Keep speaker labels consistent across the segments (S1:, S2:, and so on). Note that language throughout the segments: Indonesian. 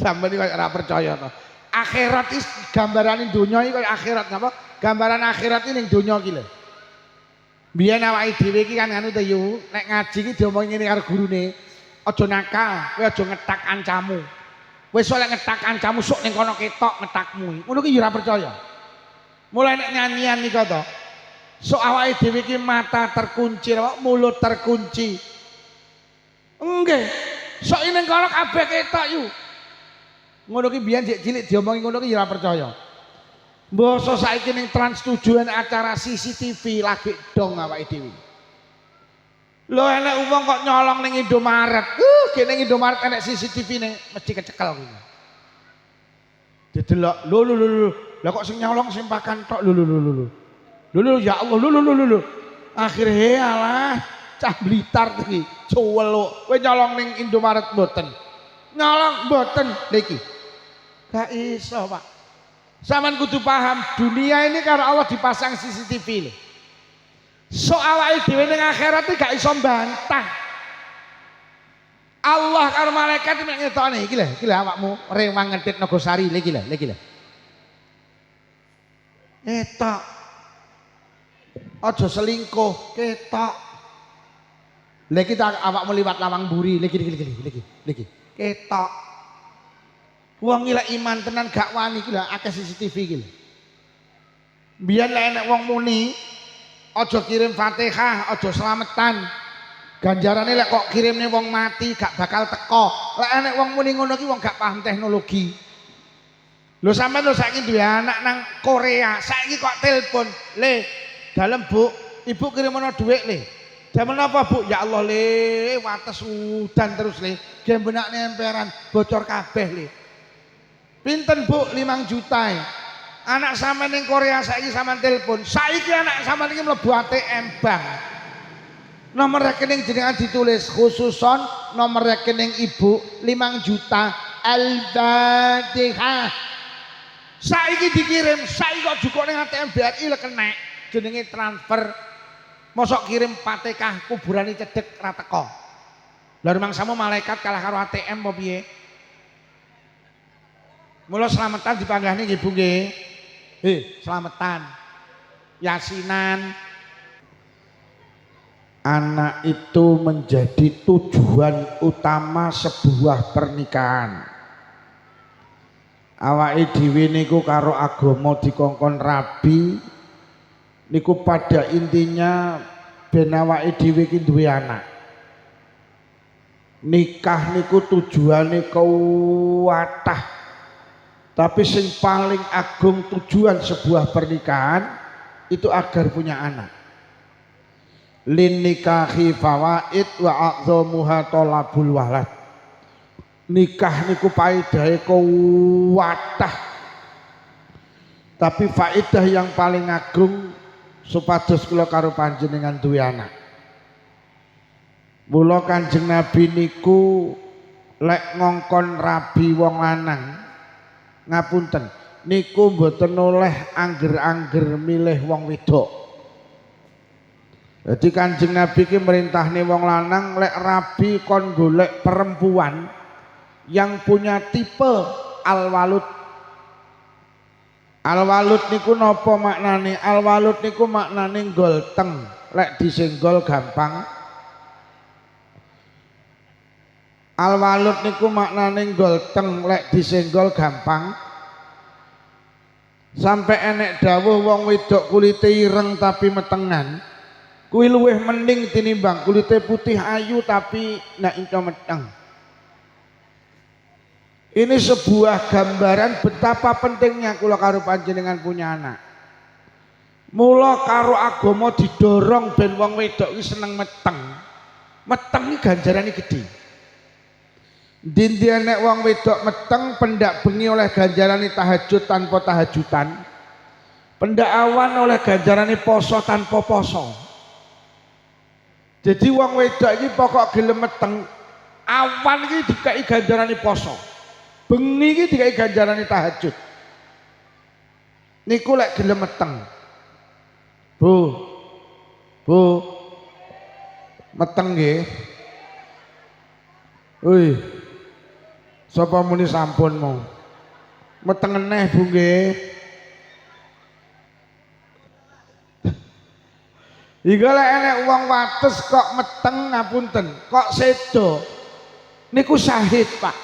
S1: Sampeyan iki kaya ora percaya to. Akhirat iki gambarane donya iki kaya akhirat napa? Gambaran akhirat iki ning donya iki lho. Biyen awake dhewe iki kan anu to yo, nek ngaji iki diomongi ngene karo gurune. Aja nakal, kowe aja ngetak kancamu. Wis oleh ngetak kancamu sok ning kono ketok ngetakmu. Ngono ki yo ora percaya. Mulai nek nyanyian niku to. Sok awake dhewe iki mata terkunci, mulut terkunci. Nggih. Sok ning kono kabeh ketok yo. Ngono ki biyen jek cilik diomongi ngono ki yo ora percaya. Mbasa saiki ning Trans 7 acara CCTV lagi dong awake dhewe. Lho enek wong kok nyolong ning Indomaret. Ning Indomaret enek CCTV ning mesti kecekel kuwi. Didelok, lho. Lah kok sing nyolong sing pakan tok lho. Lho ya Allah, lho. Akhire alah cah Blitar iki cuweluk. Kowe nyolong ning Indomaret mboten. Nyolong mboten niki. Gak iso, Pak. Saman kudu paham dunia ini karo Allah dipasang CCTV lho. So awake dhewe ning akhirat iki gak iso bantah. Allah karo malaikat nek ngetokne iki lho awakmu rewang ngedit Nogosari iki lho. Ketok. Aja selingkuh, ketok. Lha kita awakmu liwat lawang mburi iki. Ketok. Wong iki lek iman tenan gak wani iki lho akeh CCTV iki lho. Biyen lek enek wong muni aja kirim Fatihah, aja slametan. Ganjarane lek kok kirimne wong mati gak bakal teko. Lek enek wong muni ngono ki wong gak paham teknologi. Lho sampean lho saiki duwe anak nang Korea, saiki kok telepon, "Le, dalem Bu, Ibu kirimno dhuwit, Le." Jam apa, Bu? Ya Allah, Le, wates udan terus, Le. Gembenakne emperan bocor kabeh, Le. Pinten Bu? 5 juta. Anak sampean ning Korea saiki sampean telepon. Saiki anak sampean iki mlebu ATM bank. Nomor rekening jenengan ditulis khususon nomor rekening Ibu 5 juta Al-Fatihah. Saiki dikirim, saiki kok jukuk ning ATM BRI lek kenek jenenge transfer. Mosok kirim Fatihah kuburane cedhek ra teko. Lah rumangsamu malaikat kalah karo ATM apa piye? Mula selamatan dipanggahne nggih Bu nggih. Selamatan. Yasinan. Anak itu menjadi tujuan utama sebuah pernikahan. Awake dhewe niku karo agama dikongkon rabi niku pada intinya ben awake dhewe iki duwe anak. Nikah niku tujuane kuwatah. Tapi sing paling agung tujuan sebuah pernikahan itu agar punya anak. Lin nikahi fawaid wa a'dhamuha talabul walad. Nikah niku paedahe kuwatah. Tapi faedah yang paling agung supados kula karo panjenengan duwe anak. Mula Kanjeng Nabi niku lek ngongkon rabi wong lanang ngapunten niku mboten oleh angger-angger milih wong wedok. Jadi Kanjeng Nabi ki merintahne wong lanang lek rabi kon golek perempuan yang punya tipe al-walud. Al-walud niku napa maknane? Al-walud niku maknane golteng, lek disenggol gampang. Al-walud niku maknane golteng, lek disenggol gampang. Sampai enek dawuh wong wedok kulite ireng tapi metengan. Kuwi luwih mending tinimbang kulite putih ayu tapi nek enco meteng. Ini sebuah gambaran betapa pentingnya kula karo panjenengan punya anak. Mula karo agama didorong ben wong wedok iki seneng meteng. Meteng iki ganjarane gedhe. Dindi nek wong wedok meteng pendak bengi oleh ganjarane tahajud tanpa tahajudan. Pendak awan oleh ganjarane poso tanpa poso. Jadi wong wedok iki pokok gelem meteng, awan iki dikai ganjarane poso. Bengi iki dikai ganjarane tahajud. Niku lek gelem meteng. Bu. Meteng nggih. Sapa muni sampun mau. Meteng eneh Bu nggih. Iku lek enek wong wates kok meteng ngapunten, kok sedo. Niku syahid, Pak.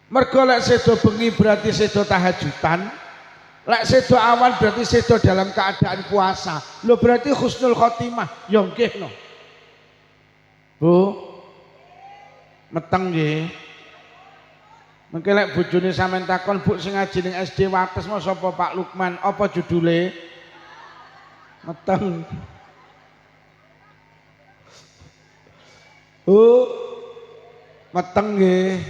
S1: Mergo lek sedo bengi berarti sedo tahajudan. Lek sedo awan berarti sedo dalam keadaan puasa. Lho berarti husnul khotimah. Ya nggih no. Bu. Meteng nggih. Mengke lek bojone sampean takon, Bu sing ngaji ning SD wates mau sapa Pak Lukman? Apa judule? Meteng. Meteng nggih.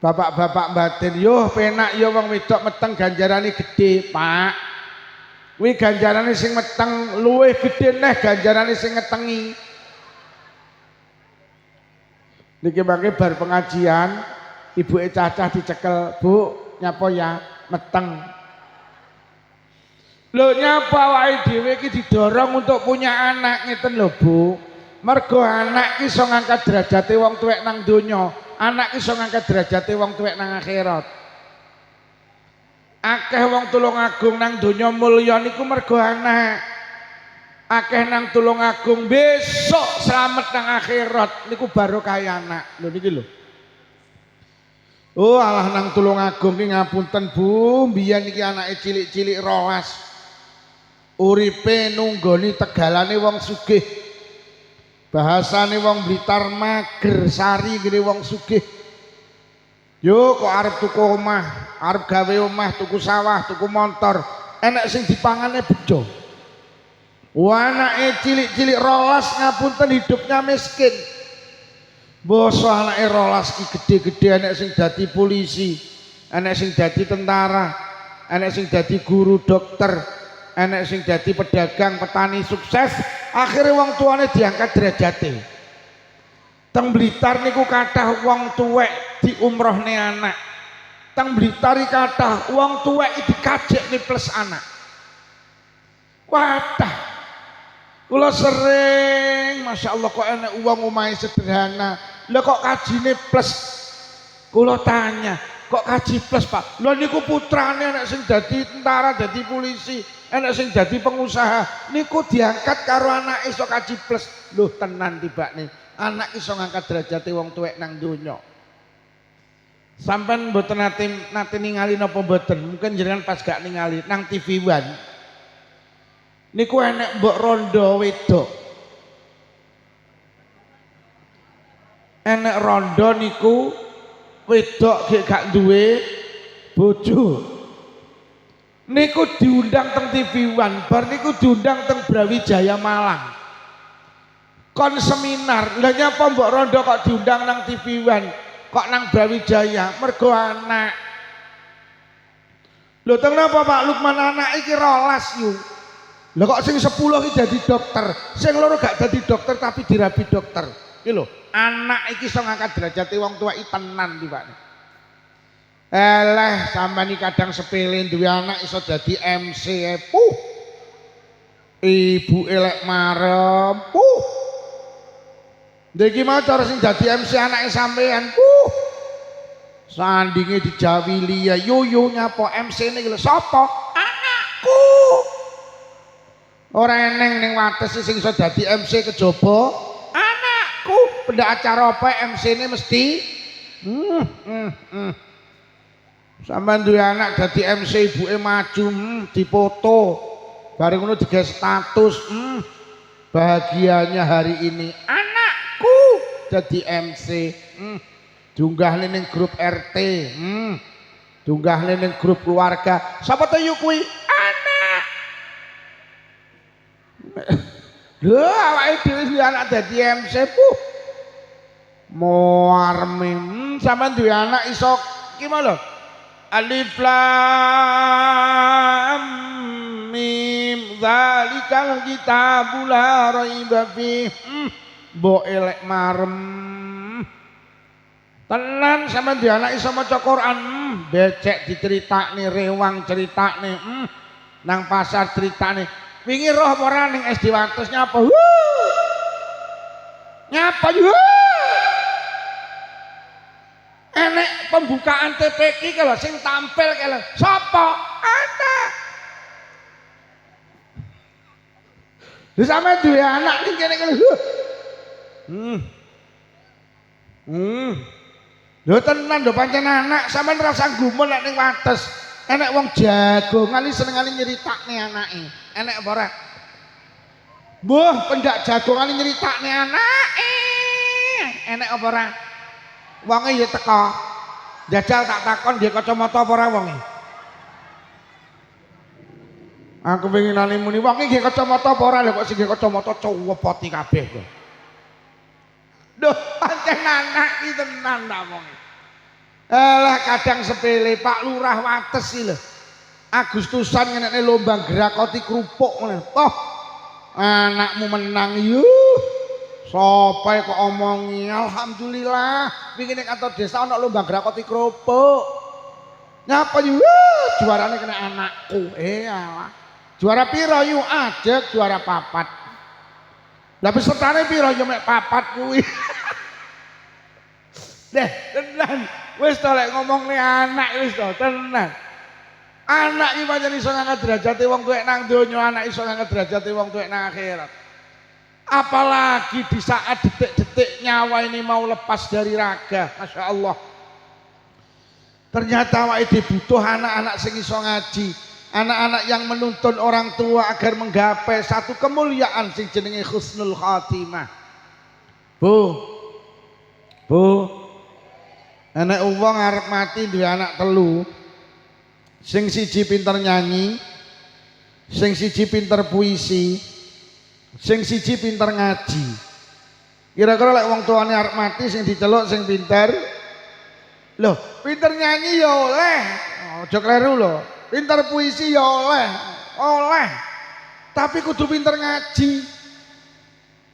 S1: Bapak-bapak batin, yo penak yo wong wedok meteng ganjarane gede, Pak. Kuwi ganjarane sing meteng luwih gede neh ganjarane sing ngetengi. Niki mangke bar pengajian, ibuke cacah dicekel, Bu, nyapa ya meteng. Lho nyapa awake dhewe iki didorong untuk punya anak ngeten lho, Bu. Mergo anak iso ngangkat derajate wong tuwek nang donya, anak iso ngangkat derajate wong tuwek nang akhirat. Akeh wong Tulungagung nang donya mulya niku mergo anak. Akeh nang Tulungagung besok slamet nang akhirat niku barokah anak. Lho niki lho. Oh alah nang Tulungagung ki ngapunten Bu, mbiyen iki anake cilik-cilik rolas. Uripe nunggoni tegalane wong sugih. Bahasane wong Blitar mager sari gini wong sugih. Yo kok arep tuku omah, arep gawe omah, tuku sawah, tuku motor, enek sing dipangane bejo. Anake cilik-cilik rolas ngapunten hidupnya miskin. Boso anake rolas ki gede-gede, enek sing dadi polisi, enek sing dadi tentara, enek sing dadi guru dokter, enek sing dadi pedagang, petani sukses. Akhirnya wong tuane diangkat derajate. Teng Blitar niku kathah wong tuwek diumrohne anak. Teng Blitar iki kathah wong tuwek dikajekne plus anak. Kathah. Kula sering, Masya Allah kok enek wong omahe sederhana. Lah kok kajine plus. Kula tanya, kok kaji plus, Pak? Lho niku putrane enek sing dadi tentara, dadi polisi, enek sing dadi pengusaha. Niku diangkat karo anak iso kaji plus. Lho tenan tibane. Anak iso ngangkat derajate wong tuwek nang donya. Sampeyan mboten nate ningali napa mboten? Mungkin jenengan pas gak ningali nang TV One. Niku enek mbok rondo wedok. Enek rondo niku wedok gak duwe bojo. Niku diundang teng TV One, bar niku diundang teng Brawijaya Malang. Kon seminar, lha nyapa mbok rondo kok diundang nang TV One, kok nang Brawijaya? Mergo anak. Lho teng napa Pak Lukman anak iki rolas yu. Lha kok sing 10 iki dadi dokter, sing loro gak dadi dokter tapi dirabi dokter. Iki lho, anak iki iso ngangkat derajate wong tua iki tenan iki Pak. Eleh sampean iki kadang sepele duwe anak iso dadi MC ibu elek marem Ndiki mau cara sing dadi MC anake sampean sandinge dijawili ya yo nyapa MC-ne iki lho sapa? Anakku. Ora eneng ning wates sing iso dadi MC kejaba anakku. Pendak acara apa MC-ne mesti sampean duwe anak dadi MC ibuke maju dipoto. Bareng ngono digawe status bahagianya hari ini anakku jadi MC. Diunggahne ning grup RT. Diunggahne ning grup keluarga. Sapa to yu kuwi? Anak. Lho awake dhewe duwe anak dadi MC Moarme sampean duwe anak iso ki lho. Alif lam mim zalikal kitabul la raiba fi. Mbok elek marem. Tenan sampean duwe anak iso maca Quran. Becek diceritakne, rewang critakne. Nang pasar critakne. Wingi roh apa ora ning SD Wates nyapa? Nyapa yo. pembukaan TPQ kalau sing tampil kalau sapa anak. Lha sampe duwe anak ning kene kalau Lho tenan lho pancen anak sampean rasa gumun nek ning wates. Enek wong jagongan senengane nyeritakne anake. Enek apa ora? Mbah, pendak jagongan nyeritakne anake. Enek apa ora? Wonge ya teko. Jajal tak takon dia kacamata apa ora wonge? Aku pengen nani muni wonge nggih kacamata apa ora lho kok sing nggih kacamata cuwepoti kabeh kok. Duh, pancen anak iki tenan ta wonge. Alah kadang sepele Pak Lurah Wates iki lho. Agustusan ngenekne lomba grakoti kerupuk ngono. Toh anakmu menang yuh. Sopai kok omongi alhamdulillah wingi ning kantor desa ana lomba grakoti kerupuk. Nyapa yu juarane kena anakku. Alah. Juara piro yu ajek juara 4. Lah pesertane piro yo mek 4 kuwi. Deh, tenan. Wis to lek ngomongne anak wis to, tenan. Anak iki pancen iso ngangkat derajate wong tuwek nang donya, anak iso ngangkat derajate wong tuwek nang akhirat. Apalagi di saat detik-detik nyawa ini mau lepas dari raga, Masya Allah. Ternyata awake dibutuh anak-anak sing iso ngaji, anak-anak yang menuntun orang tua agar menggapai satu kemuliaan sing jenenge husnul khatimah. Bu, anak wong arep mati duwe anak telu. Sing siji pinter nyanyi, sing siji pinter puisi, sing siji pinter ngaji. Kira-kira lek wong tuane arep mati sing diceluk sing pinter. Loh, pinter nyanyi ya oleh. Aja kleru lho. Pinter puisi ya oleh. Oleh. Tapi kudu pinter ngaji.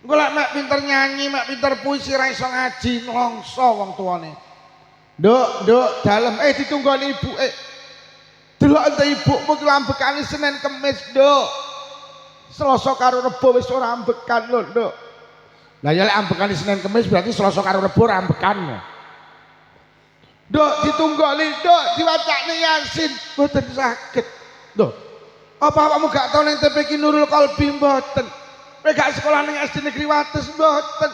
S1: Engko lek mek pinter nyanyi, mek pinter puisi ra iso ngaji, nlongso wong tuane. Nduk, dalem ditunggoni ibuke. Delok ente ibumu ki ambekane Senin Kemis, Nduk. Selasa karo Rebo wis ora ambekan lho, Nduk. Lah ya lek ambekane Senin Kemis berarti Selasa karo Rebo ora ambekan. Nduk ditunggoni, Nduk, diwacane Yasin, mboten saged. Nduk. Apa awakmu gak tau ning TPQ Nurul Qalbi mboten? Kowe gak sekolah ning SD Negeri Wates mboten?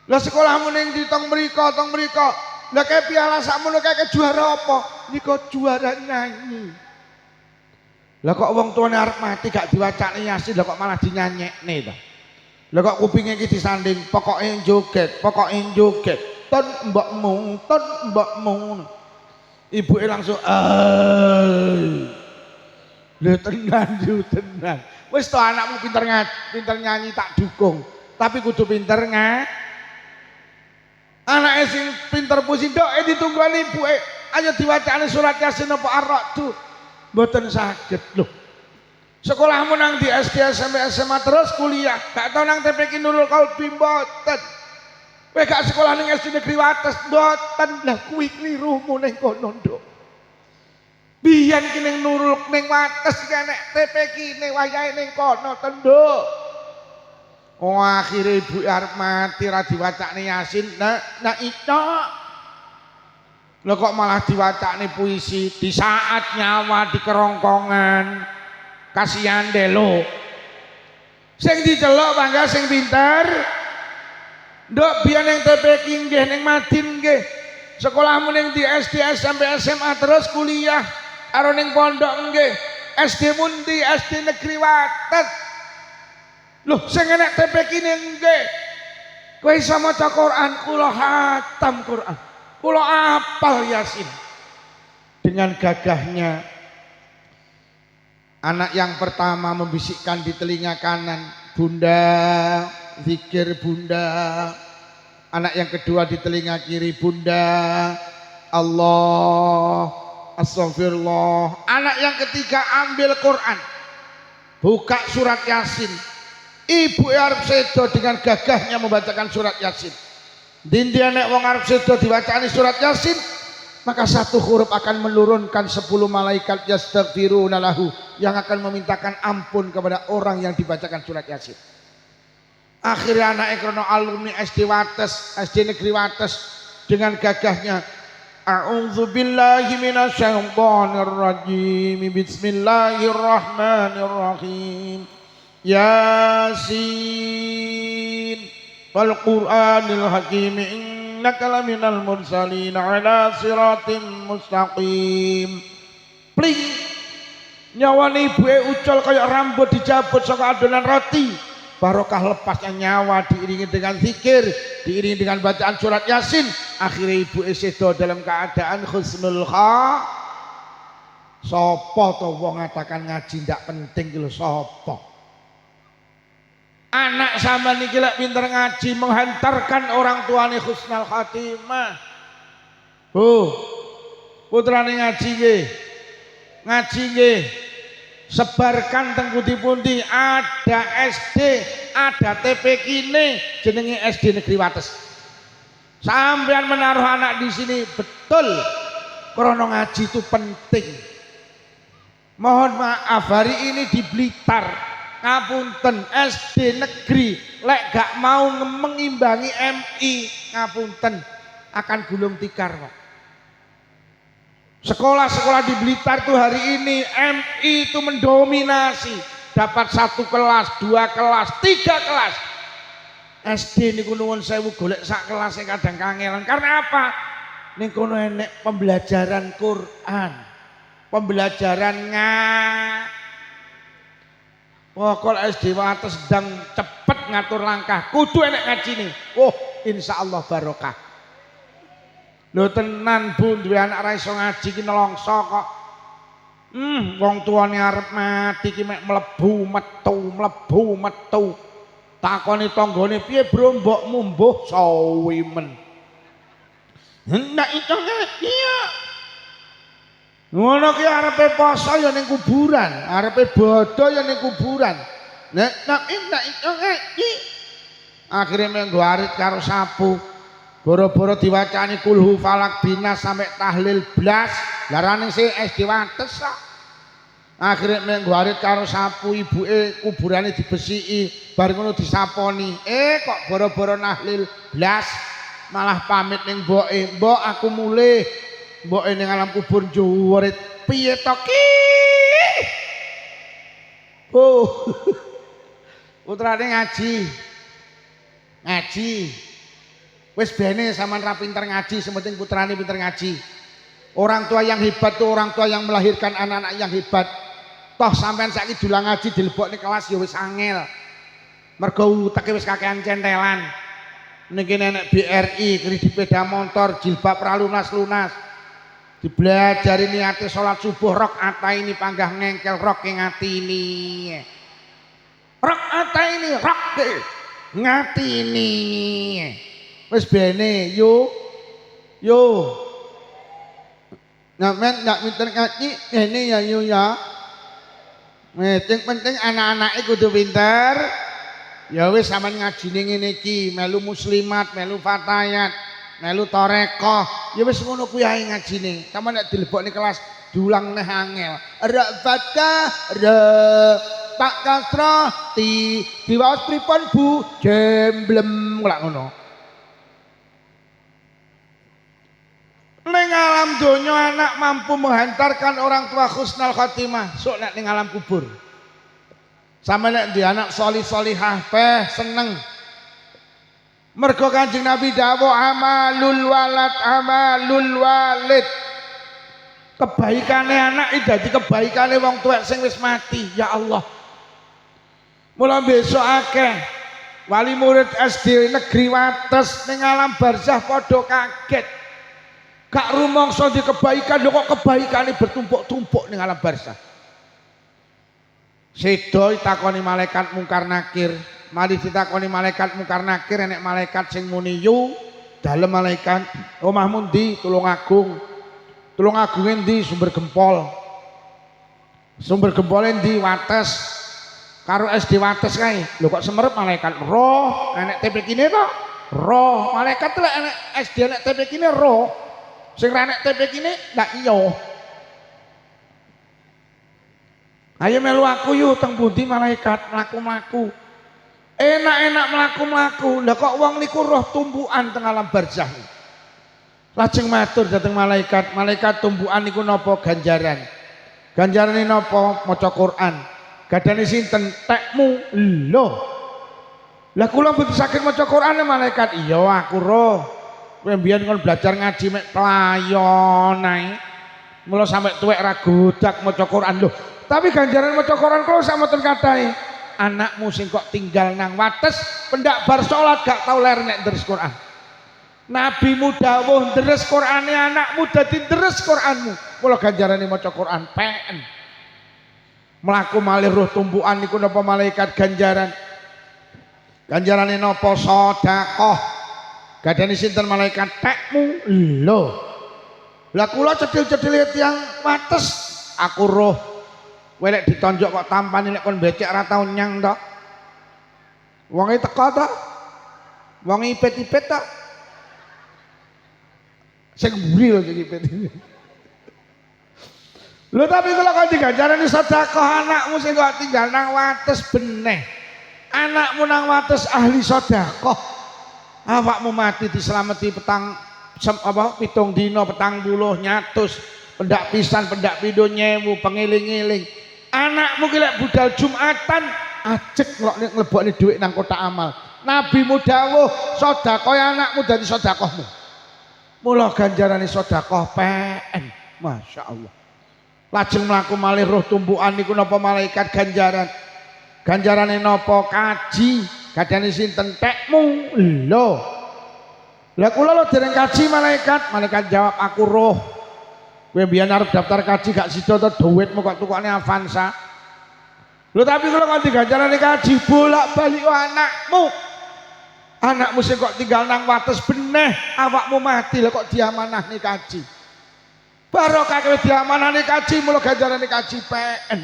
S1: Lah sekolahmu ning di tong mriko. Lah kayak piala sakmono kayak juara apa? Niko juara nyanyi. Lah kok wong tuane arep mati gak diwacane Yasin, lah kok malah dinyanyekne to. Lah kok kupinge iki disanding pokoke joget. Ton mbokmu. Ibuke langsung lho tenan. Wis to anakmu pinter nyanyi tak dukung. Tapi kudu pinter Anake sing pinter puisi Nduk ditunggoni ibuke. Ayo diwacane surat Yasin apa Ar-Ra'd. Mboten saged lho. Sekolahmu nang di SD SMP SMA terus kuliah, gak tau nang TPQ Nurul Qalbi mboten. Kowe gak sekolah ning SD Negeri Wates mboten. Lah kuwi klirumu ning kono, Nduk. Biyen ki ning Nurul ning Wates ki nek TPQ ne wayahe ning kono, Nduk. Oh akhirnya ibu arep mati ra diwacane Yasin. Nah itu lo kok malah diwacane puisi di saat nyawa di kerongkongan. Kasihan deh lo. Sing diceluk bangga sing pinter. Nduk biyen ning TPQ nggih ning Madin nggih. Sekolahmu ning di SD SMP SMA terus kuliah karo ning pondok nggih. SD Mundi SD Negeri Wates. Loh, sing enek TPQ nggih. Kowe iso maca Quran, kula hatam Quran. Kula apal Yasin. Dengan gagahnya anak yang pertama membisikkan di telinga kanan, Bunda, zikir Bunda. Anak yang kedua di telinga kiri, Bunda, Allah, astagfirullah. Anak yang ketiga ambil Quran. Buka surat Yasin. Ibu arep sedo dengan gagahnya membacakan surat Yasin. Dindi nek wong arep sedo diwacani surat Yasin, maka satu huruf akan menurunkan 10 malaikat yastaghfiruna lahu yang akan memintakan ampun kepada orang yang dibacakan surat Yasin. Akhirnya anak krono alumni SD Wates, SD Negeri Wates dengan gagahnya A'udzu billahi minasyaitonir rajim. Bismillahirrahmanirrahim. Yasin wal Qur'anil hakim innaka laminal mursalin ala siratim mustaqim. Pling nyawane ibuke ucul kaya rambut dicabut saka adonan roti. Barokah lepasnya nyawa diiringi dengan zikir, diiringi dengan bacaan surat Yasin. Akhirnya ibu sedo dalam keadaan husnul kha. Sopo to wong ngatakan ngaji ndak penting ki lho sopo? Anak sama niki lek pinter ngaji menghantarkan orang tuane husnul khatimah. Putrane ngaji nggih. Ngaji nggih. Sebarkan teng pundi-pundi, ada SD, ada TP kini jenenge SD Negeri Wates. Sampean menaruh anak di sini betul, krono ngaji itu penting. Mohon maaf hari ini di Blitar, ngapunten SD negeri, lek gak mau mengimbangi MI, ngapunten akan gulung tikar Pak. Sekolah-sekolah di Blitar tuh hari ini MI itu mendominasi, dapat 1 kelas, 2 kelas, 3 kelas. SD niku nuwun sewu golek sak kelas kadang kangelan. Karena apa? Niku enek pembelajaran Quran, pembelajaran pokok SD Wates sedang cepet ngatur langkah, kudu enek ngajine. Insyaallah barokah. Lho tenan Bu duwe anak ra iso ngaji ki nelongso kok. Wong tuane arep mati ki mek mlebu metu. Takoni tanggane piye Bro mbokmu mbuh sawimen. Ndak iso iya. Ngono ki arepe poso ya ning kuburan, arepe bodho ya ning kuburan. Nek ndak iso iki. Akhire menggo arit karo sapu. Boro-boro diwacani kulhu falak binas sampai tahlil blas larane sih SD Wates kok. Akhirnya menggo arit karo sapu ibuke kuburane dibesiki bar ngono disaponi. Kok boro-boro nahlil blas malah pamit ning mboke. Mbok aku mulih. Mboke ning alam kubur juwurit. Piye to ki? Putrane ngaji. Wis bene sampean ra pinter ngaji, sementing putrane pinter ngaji. Orang tua yang hebat tuh orang tua yang melahirkan anak-anak yang hebat. Toh sampean saiki dulang ngaji dilebokne kelas ya wis angel. Mergo uteke wis kakean centelan. Niki nenek BRI, kredit sepeda motor, jilbab ra lunas-lunas. Dibelajari niate salat subuh rakaat ini panggah ngengkel rok ing atini. Rakaat ini rok ngatini. Wis bene yo. Ngamen ndak pinter ngaji ngene ya yo ya. Penting anak-anake kudu pinter. Ya wis sampean ngajine ngene iki, melu muslimat, melu fatayat, melu tarekah. Ya wis ngono kuwi ae ngajine. Sampeyan nek dilebokne kelas diulang neh angel. Ra fatkah ra tak kasra diwaos pripun Bu? Jemblem lak ngono. Ning alam donya anak mampu menghantarkan orang tua husnul khotimah, sok nek ning alam kubur. Sampe nek di anak solih-solihah seneng. Mergo Kanjeng Nabi dawuh amalul walid. Kebaikane anak iki dadi kebaikane wong tuwek sing wis mati. Ya Allah. Mula besok akeh wali murid SD Negeri Wates ning alam barzah padha kaget. Gak rumangsa di kebaikan lho kok kebaikane bertumpuk-tumpuk ning alam barzah. Sedo takoni malaikat mungkar nakir, mari ditakoni malaikat mungkar nakir enek malaikat sing muni yu, dalem malaikat, omahmu ndi Tulung Agung. Tulung Agung endi Sumber Gempol. Sumber Gempol endi Wates. Karo SD Wates kae. Lho kok semerep malaikat roh enek TP kene to? Roh malaikat lek enek SD enek TP kene roh. Sing ra nek TP kene ndak iya. Ayo melu aku yuk teng pundi malaikat mlaku-mlaku. Enak-enak mlaku-mlaku. Lah kok wong niku roh tumpukan teng alam barzah. Lajeng matur dhateng malaikat, malaikat tumbukan niku napa ganjaran? Ganjarane napa? Maca Quran. Gadane sinten? Tekmu. Lho. Lah kula mboten saged maca Quran malaikat. Iya aku roh. Kowe mbiyen kon belajar ngaji mek pelayon ae. Mula sampe tuwek ra godak maca Quran. Lho, tapi ganjaran maca Quran kula sak mboten katahe. Anakmu sing kok tinggal nang wates pendak bar salat gak tau ler nek deres Quran. Nabi dawuh deres Qurane anakmu dadi deres Quranmu. Mula ganjarane maca Quran PN. Mlaku malih roh tumbukan niku napa malaikat ganjaran. Ganjarane napa? Sedekah. Gadane sinten malaikat? Tekmu. Lho. Lah kula cedhil-cedhil tiyang wates aku roh. Kowe lek ditonjok kok tampane lek kon becek ra tau nyang to. Wonge teko to. Wonge ipet-ipet to. Sing mburi lho sing ipet. Lho tapi kula kok diganjarani sedekah anakmu sing kok tinggal nang wates beneh. Anakmu nang wates ahli sedekah. Awakmu mati dislameti petang pitung dina petang puluh nyatus pendak pisan pendak pindho nyewu pengiling-iling. Anakmu ki lek budal Jumatan ajek kok nglebokne dhuwit nang kotak amal. Nabi dawuh sedekah anakmu dadi sedekahmu. Mula ganjarane sedekah PN. Masya Allah. Lajeng mlaku malih roh tumbukan niku napa malaikat ganjaran. Ganjarane napa? Kaji. Gadane sinten? Tekmu. Lho. Lah kula lho dereng kaji malaikat jawab aku roh. Kowe mbiyen arep daftar kaji gak sida to dhuwitmu kok tukane Avanza. Lho tapi kula kok diganjarane kaji bolak-balik anakmu. Anakmu sing kok tinggal nang wates beneh awakmu mati lah kok diamanahne kaji. Barokah kowe diamanahne kaji mula ganjarane kaji PN.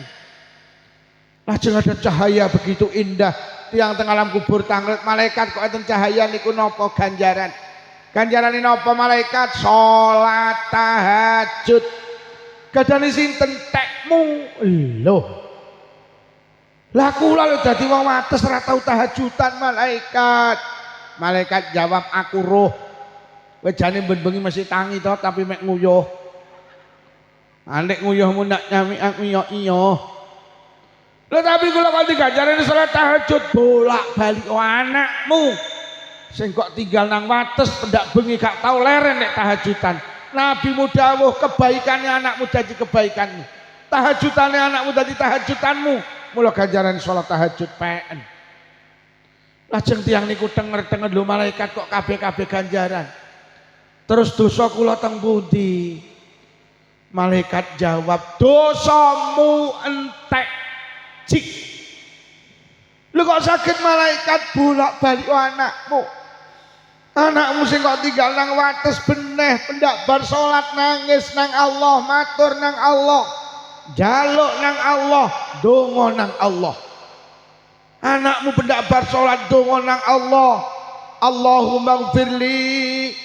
S1: Lajeng ada cahaya begitu indah tiang teng alam kubur tanglet malaikat kok enten cahaya niku napa ganjaran? Ganjarane napa malaikat? Salat tahajud. Gadane sinten? Tekmu. Lho. Lah kula lho dadi wong wates ora tau tahajudan malaikat. Malaikat jawab aku roh. Kowe jane ben-bengi mesti tangi to tapi mek nguyuh. Nek nguyuhmu nak nyami aku iya. Lho tapi kula kok diganjarane salat tahajud bolak-balik anakmu. Sing kok tinggal nang wates pendak bengi gak tau leren nek tahajudan. Nabi dawuh kebaikane anakmu dadi kebaikanmu. Tahajudane anakmu dadi tahajudanmu. Mula ganjaran salat tahajud PN. Lajeng tiyang niku tenger-tenger lho malaikat kok kabeh-kabeh ganjaran. Terus dosa kula teng pundi? Malaikat jawab dosamu entek cik. Lho kok sakit malaikat bolak-balik anakmu. Anakmu sing kok tinggal nang wates beneh pendak bar salat nangis nang Allah, matur nang Allah, jaluk nang Allah, donga nang Allah. Anakmu pendak bar salat donga nang Allah. Allahumma ighfirli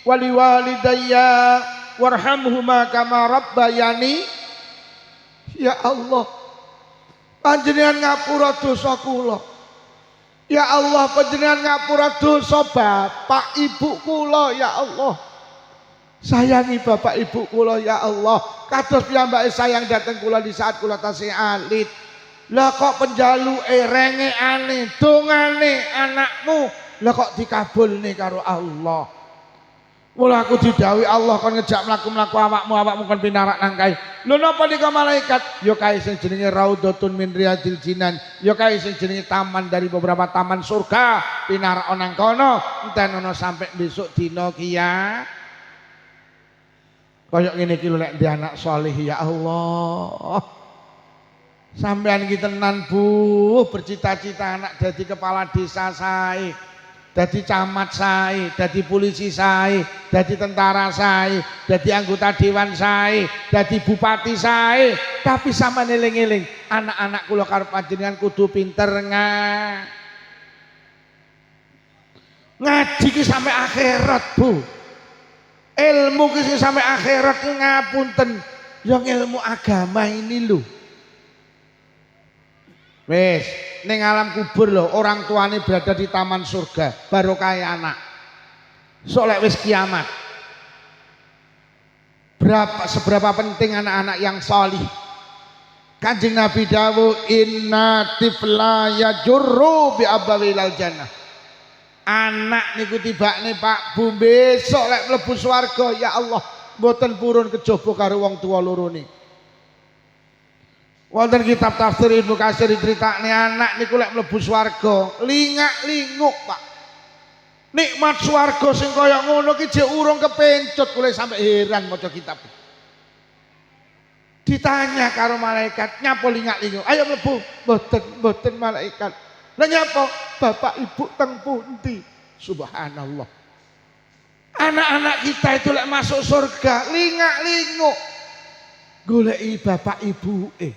S1: wa liwalidayya warhamhuma kama rabbayani. Ya Allah, panjenengan ngapura dosa kula. Ya Allah, panjenengan ngapura dosa bapak ibu kula ya Allah. Sayangi bapak ibu kula ya Allah. Kados piyambake sayang dateng kula di saat kula tasih alit. Lah kok penjaluke rengeane dongane anakmu lah kok dikabulne karo Allah. Mula aku didhawuhi Allah kon ngejak mlaku-mlaku awakmu kon pinarak nang kae. Lho napa nika malaikat? Ya kae sing jenenge Raudhatun min Riyadil Jinan. Ya kae sing jenenge taman dari beberapa taman surga. Pinarak nang kono enten ana sampai besok dina kiya. Kaya ngene iki lho nek ndek anak saleh ya Allah. Sampean iki tenan Bu, bercita-cita anak dadi kepala desa sae. Dadi camat sae, dadi polisi sae, dadi tentara sae, dadi anggota dewan sae, dadi bupati sae, tapi sampean eling-eling anak-anak kula karep panjenengan kudu pinter ngaji ki sampai akhirat Bu. Ilmu ki sampai akhirat ngapunten, yang ilmu agama ini lho. Wes, ning alam kubur lho, orang tuane berada di taman surga, barokah anak. Sok lek wis kiamat. seberapa penting anak-anak yang solih. Kanjeng Nabi dawuh inna tifla yajurru bi abawilal jannah. Anak niku tibakne Pak Bu besok lek mlebu swarga ya Allah mboten purun kejaba karo wong tuwa loro niki. Wonten kitab tafsir Ibnu Katsir diceritakne anak niku lek mlebu swarga lingak-linguk Pak. Nikmat swarga sing kaya ngono ki jek urung kepencut kula sampe heran maca kitab. Ditanya karo malaikat, nyapa lingak-linguk? Ayo mlebu. Mboten malaikat. Lah nyapa? Bapak Ibu teng pundi? Subhanallah. Anak-anak kita itu lek masuk surga lingak-linguk. Goleki bapak ibuke.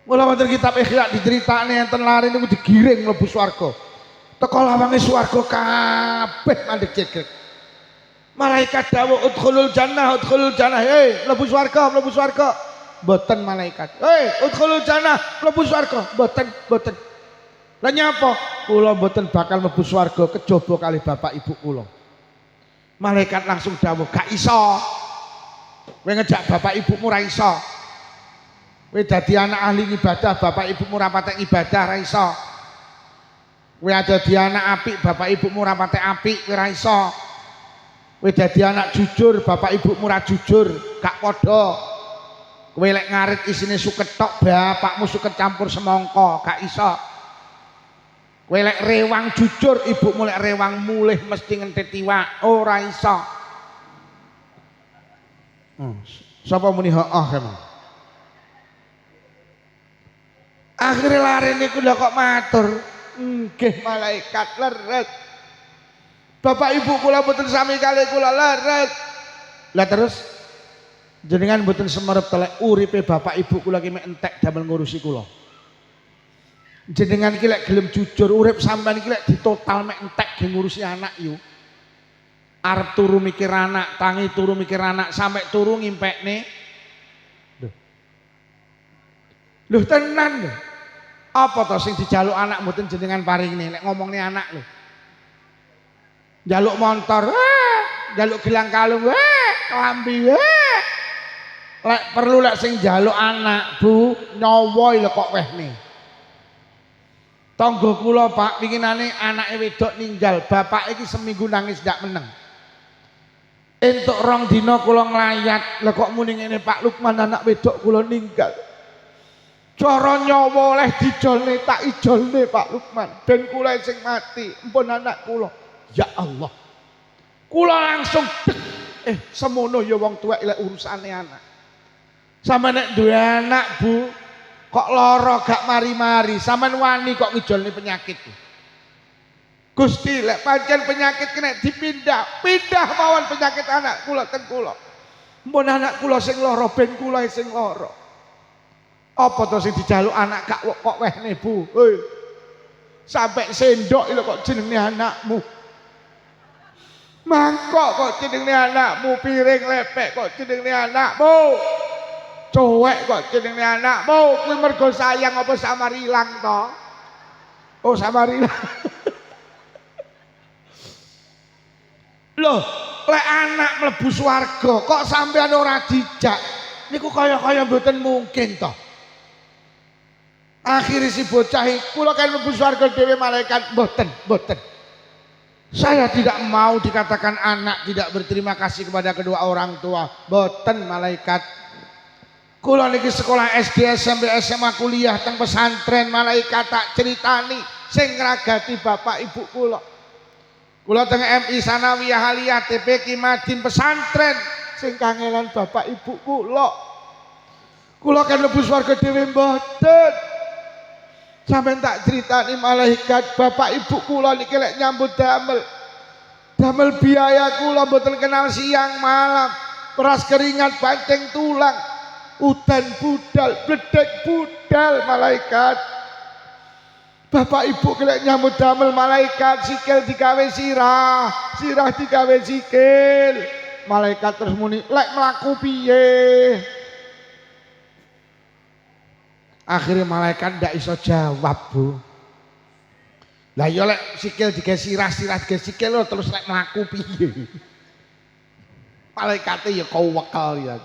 S1: Mula wonten kitab Ikhya diceritakne enten lare niku digiring mlebu swarga. Teko lawange swarga kabeh mandeg jegrek. Malaikat dawuh udkhulul jannah, hei mlebu swarga, mlebu swarga. Mboten malaikat. Hei udkhulul jannah, mlebu swarga. Mboten. Lah nyapa? Kula mboten bakal mlebu swarga kejaba kali bapak ibu kula. Malaikat langsung dawuh, gak iso. Kowe ngejak bapak ibumu ra iso. Kowe dadi anak ahli ibadah, bapak ibumu ra patek ibadah ra iso. Kowe dadi anak apik, bapak ibumu ra patek apik, kowe ra iso. Kowe dadi anak jujur, bapak ibumu ra jujur, gak padha. Kowe lek ngarit isine suket tok, bapakmu suket campur semangka, gak iso. Kowe lek rewang jujur, ibumu lek rewang mulih mesti ngentit iwak, ora iso. Sapa muni heeh emang. Akhire lare niku lho kok matur, nggih malaikat leret. Bapak ibu kula mboten sami kali kula leret. Lah terus jenengan mboten semerep telek uripe bapak ibu kula ki mek entek damel ngurusi kula. Jenengan ki lek gelem jujur urip sampean ki lek ditotal mek entek ge ngurusi anak yo. Arep turu mikir anak, tangi turu mikir anak sampai turu ngimpekne. Lho tenan lho. Apa to sing dijaluk anak mboten jenengan paringne lek ngomongne anak lho. Jaluk motor, jaluk gelang kalung, klambi, lek perlu lek sing jaluk anak Bu nyawa lho kok wehne. Tangga kula Pak winginane anake wedok ninggal, bapak iki seminggu nangis ndak meneng. Entuk 2 dina kula nglayat, lha kok muni ngene Pak Lukman anak wedok kula ninggal. Cara nyawa oleh dijolne tak ijolne Pak Lukman, ben kula sing mati, empun anak kula. Ya Allah. Kula langsung semono ya wong tuwek lek urusane anak. Sampe nek duwe anak Bu, kok lara gak mari-mari, sampean wani kok ngijolne penyakit. Gusti lek pancen penyakit kena pindah mawon penyakit anak kula ten kula. Mun anak kula sing lara ben kula sing lara. Apa to sing dijaluk anak gak kok wehne Bu? Hei. Sampai sendok lho kok jenenge anakmu. Mangkok kok jenenge anakmu, piring lepek kok jenenge anakmu. Cowek kok jenenge anakmu, kuwi mergo sayang apa samarilang to? Oh samarilang. Loh, lek anak mlebu swarga kok sampean ora dijak. Niku kaya-kaya mboten mungkin to. Akhirnya si bocah kula kan mlebu swarga dhewe malaikat mboten. Saya tidak mau dikatakan anak tidak berterima kasih kepada kedua orang tua. Mboten malaikat. Kula niki sekolah SD, SMP, SMA, kuliah teng pesantren, malaikat tak ceritani sing ngragati bapak ibu kula. Kula teng MI Sanawiyah Aliyah TPQ Madin pesantren sing kangelan bapak ibu kula. Kula kan mlebu swarga dhewe mboten. Sampai tak ceritani malaikat bapak ibu kula niki lek nyambut damel biaya kula mboten kenal siang malam, peras keringat banteng tulang, udan budal bledek budal malaikat. Bapak ibu lek nyambut damel malaikat sikil digawe sirah digawe sikil. Malaikat terus muni lek mlaku piye? Akhirnya malaikat ndak iso jawab Bu. Lah ya lek sikil digawe sirah digawe sikil terus lek mlaku piye? Malaikate ya kewekal ya.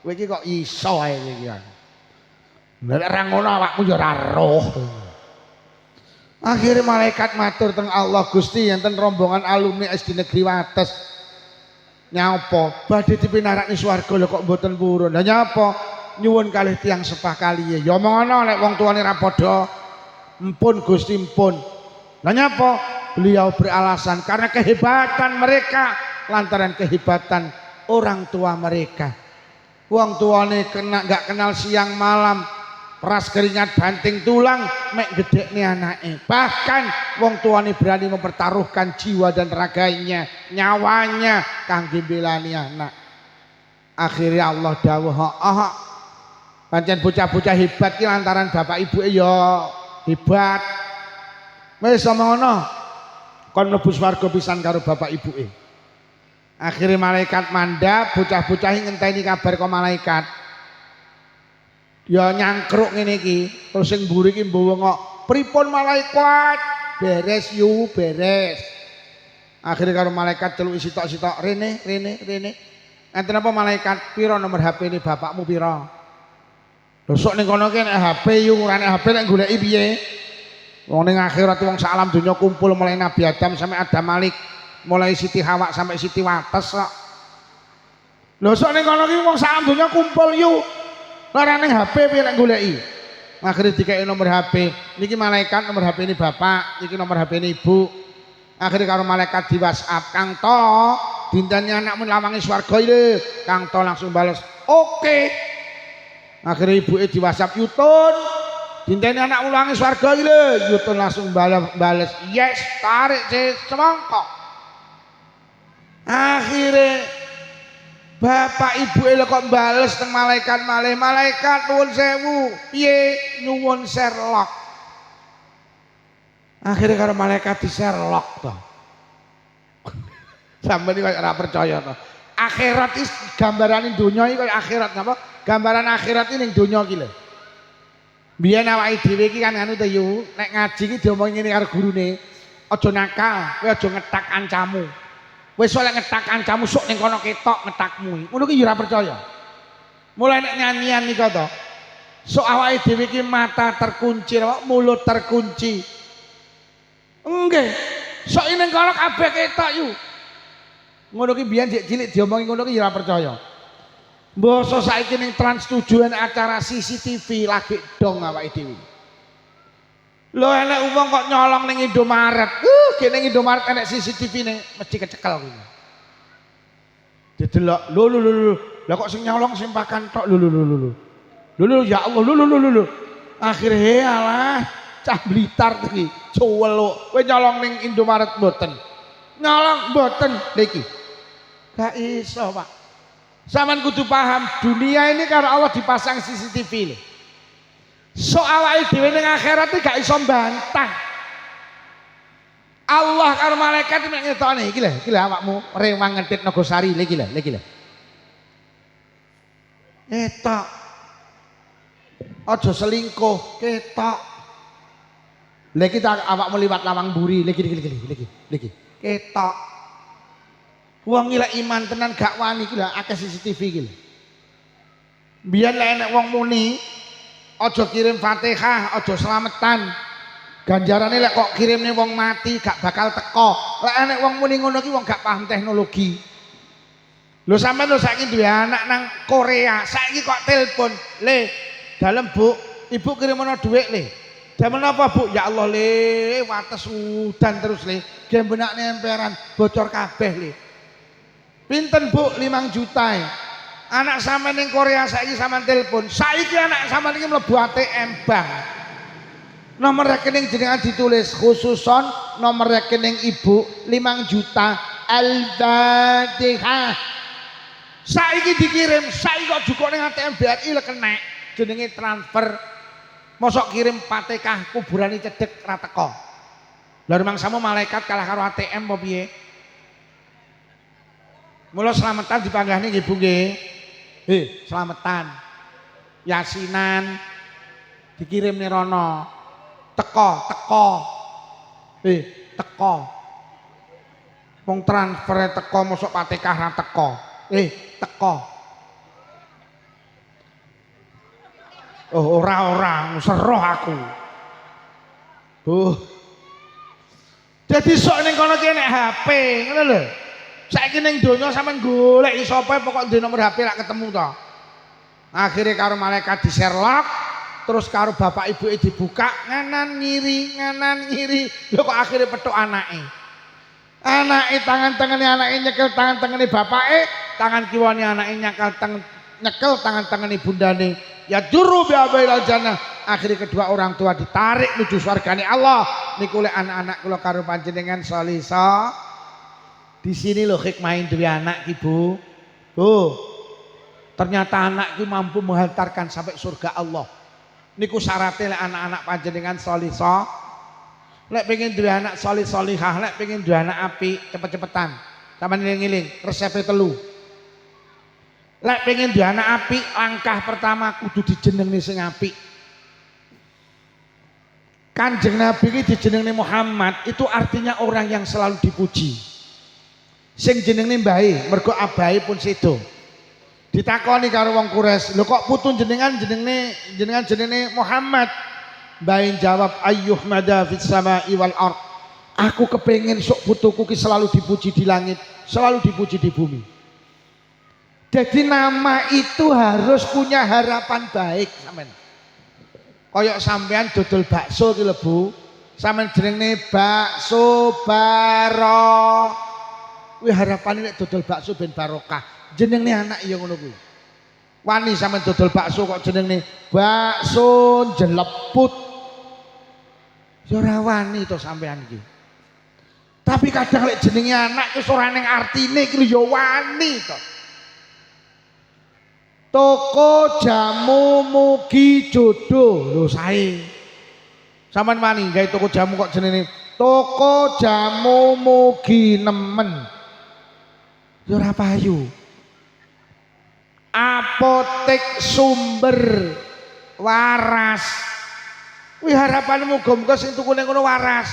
S1: Kowe iki kok iso ae iki ya. Nek ora ngono awakmu ya ora roh. Akhirnya malaikat matur teng Allah, Gusti enten rombongan alumni SD Negeri Wates. Nyapa badhe dipinarakne swarga lho kok mboten purun. Lah nyapa? Nyuwun kalih tiyang sepah kaliye. Ya omongono nek wong tuane ra padha. Empun Gusti empun. Lah nyapa? Beliau beralasan karena kehebatan mereka, lantaran kehebatan orang tua mereka. Wong tuane gak kenal siang malam, peras keringat banting tulang mek gedekne anake. Bahkan wong tuane berani mempertaruhkan jiwa dan raganya, nyawanya kangge belani anak. Akhirnya Allah dawuh, pancen bocah-bocah hebat ki lantaran bapak ibuke ya hebat. Wis ngono. Kon mlebu swarga pisan karo bapak ibuke. Akhirnya malaikat mandap, bocah-bocah ngenteni kabar kok malaikat. Ya nyangkruk ngene iki, terus sing mburi iki mbowong, "Pripun malaikat? Beres yu, beres." Akhirnya karo malaikat celuk sitok-sitok, "Rene, rene, rene." Enten apa malaikat? "Piro nomor HP ini bapakmu piro?" Lho sok ning kono ki nek HP yu, ora nek HP nek goleki piye? Wong ning akhirat wong sak alam donya kumpul mulai Nabi Adam sampai Adam Malik, mulai Siti Hawa sampai Siti Wates kok. Lho sok ning kono ki wong sak alam donya kumpul yu. Ora ning HP piye nek goleki. Akhire dikeki nomor HP. Niki malaikat nomor HP ini bapak, niki nomor HP ini ibu. Akhire karo malaikat di WhatsApp, "Kang To, dintennya anakmu lawangi swarga lho." Kang To langsung bales, "Oke." Akhire ibuke di WhatsApp, "Yutun, dinteni anak ulangi swarga iki lho." Yutun langsung bales, "Yes, tarik semangkok." Akhirnya bapak ibu lho kok bales teng malaikat malih. "Malaikat nuwun sewu." "Piye?" "Nyuwun Sherlock." Akhirnya karo malaikat di Sherlock to. Sampeyan iki ora percaya to. Akhirat iki gambarane donya iki kaya akhirat napa? Gambaran akhirat ini ning donya iki lho. Biyen awake dhewe iki kan anu to yu, nek ngaji iki diomongi ngene karo gurune, "Aja nakal, kowe aja ngetak kancamu. Wis oleh ngetak kancamu sok ning kono ketok ngetakmu." Ngono ki ya ora percaya. Mulai nek nyanyian nika to. Sok awake dhewe iki mata terkunci, mulut terkunci. Nggih. Sok ning kono kabeh ketok yu. Ngono ki biyen cilik diomongi ngono ki ya ora percaya. Mbasa saiki ning Trans 7 acara CCTV lagi dong awake dhewe. Lho enek wong kok nyolong ning Indomaret. Kene ning Indomaret enek CCTV ning mesti kecekel kuwi. Didelok, lho. Lah kok sing nyolong sing pakan tok lho. Lho ya Allah, lho. Akhire alah cah Blitar iki cuweluk. Kowe nyolong ning Indomaret mboten. Nyolong mboten niki. Gak iso, Pak. Saman kudu paham, dunia ini karena Allah dipasang CCTV lho. So awake dhewe ning akhirat iki gak iso mbantah. Allah karo malaikat nek ngetokne iki lho awakmu rewang ngedit Nagosari iki lho. Ketok. Aja selingkuh, ketok. Lha kita awakmu liwat lawang mburi, lagi. Ketok. Wong iki lek iman tenan gak wani iki lho akeh CCTV iki lho. Biyen lek enek wong muni aja kirim Fatihah, aja slametan. Ganjarane lek kok kirimne wong mati gak bakal teko. Lek enek wong muni ngono ki wong gak paham teknologi. Lho sampean lho saiki duwe anak nang Korea, saiki kok telepon, "Le, dalem Bu, Ibu kirimno dhuwit le." "Damel napa Bu?" "Ya Allah le, wates udan terus le. Gembenakne emperan bocor kabeh le." "Pinten Bu?" 5 juta. Anak sampean ning Korea saiki sampean telepon. Saiki anak sampean iki mlebu ATM bank. Nomor rekening jenengan ditulis khususon nomor rekening ibu 5 juta Al-Fatihah. Saiki dikirim, saiki kok jukuk ning ATM BRI lek kenek jenenge transfer. Mosok kirim Fatihah kuburane cedhek ra teko. Lah rumangsamu malaikat kalah karo ATM apa piye? Mula selamatan dipanggahne nggih Bu nggih. Selamatan. Yasinan dikirim nih rono. Teko. Teko. Wong transfer teko mosok Fatihah ra teko. Teko. Oh ora seroh aku. Jadi sok ning kono ki nek HP, ngono lho. Saiki ning donya sampean golek sapa pokok duwe nomor HP lak ketemu to. Akhire karo malaikat di Sherlock, terus karo bapak ibuke dibuka, nganan ngiri. Lho kok akhire petuk anake. Anake tangan-tangane anake nyekel tangan-tangane bapake, tangan kiwane anake nyekel tangan-tangane bundane. Ya juru biabail jannah. Akhirnya kedua orang tua ditarik menuju surgane Allah. Niku lek anak-anak kula karo panjenengan salisa. Di sini loh hikmahin duwe anak ibu. Ternyata anak itu mampu menghantarkan sampai surga Allah. Niku syaratnya lek anak-anak panjenengan salisa. Lek pengen duwe anak salih-salihah, lek pengen duwe anak apik, cepet-cepetan. Sampeyan ngiling-ngiling, resepnya 3. Lek pengen duwe anak apik, langkah pertama kudu dijenengi sing apik. Kanjeng Nabi ini dijenengi Muhammad itu artinya orang yang selalu dipuji. Sing jenenge mbahe, mergo abahe pun sedo. Ditakoni karo wong Quraisy, "Lho kok putu jenengan jenenge Muhammad?" Mbahe jawab, "Ayyuh mada fis samai wal ard." Aku kepengen sok putuku ki selalu dipuji di langit, selalu dipuji di bumi. Jadi nama itu harus punya harapan baik sampean. Koyok sampean dodol bakso ki lho Bu. Sampean jenenge bakso baro. Kuwi harapane nek dodol bakso ben barokah. Jenenge anak ya ngono kuwi. Wani sampean dodol bakso kok jenenge bakso jeleput. Ya ora wani to sampean iki. Tapi kadang lek jenenge anak ki ora ning artine ki ya wani to. Toko jamu mugi jodoh lho sae. Sampeyan wani gawe toko jamu kok jenenge toko jamu mugi nemen. Ya ora payu. Apotek sumber waras. Kuwi harapane muga-muga sing tuku ning kono waras.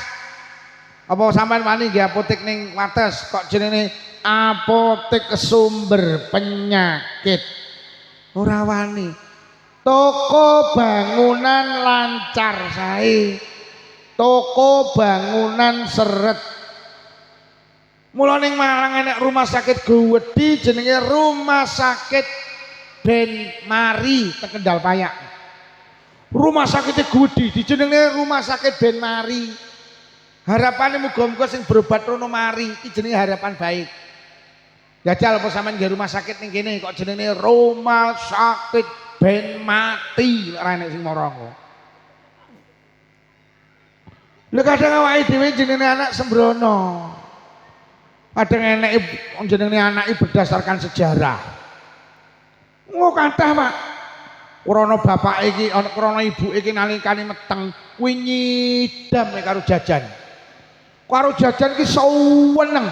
S1: Apa sampeyan wani nggih apotek ning Wates kok jenenge apotek sumber penyakit. Ora wani. Toko bangunan lancar sae. Toko bangunan seret. Mula ning Malang enek rumah sakit gedhe jenenge Rumah Sakit Ben Mari Kendal Payak. Rumah sakitnya gedhe dijenenge Rumah Sakit Ben Mari. Harapane muga-muga sing berobat rono mari iki jenenge harapan baik. Jajal apa sampean nggih rumah sakit ning kene kok jenenge Rumah Sakit Ben Mati ora enek sing mara kok. Lha kadang awake dhewe jenenge anak sembrono. Kadang enek jenenge anake berdasarkan sejarah. Ngo kathah, Pak. Krana bapake iki ana krana ibuke iki nalikane meteng kuwi nyidam karo jajan. Karo jajan ki suweneng.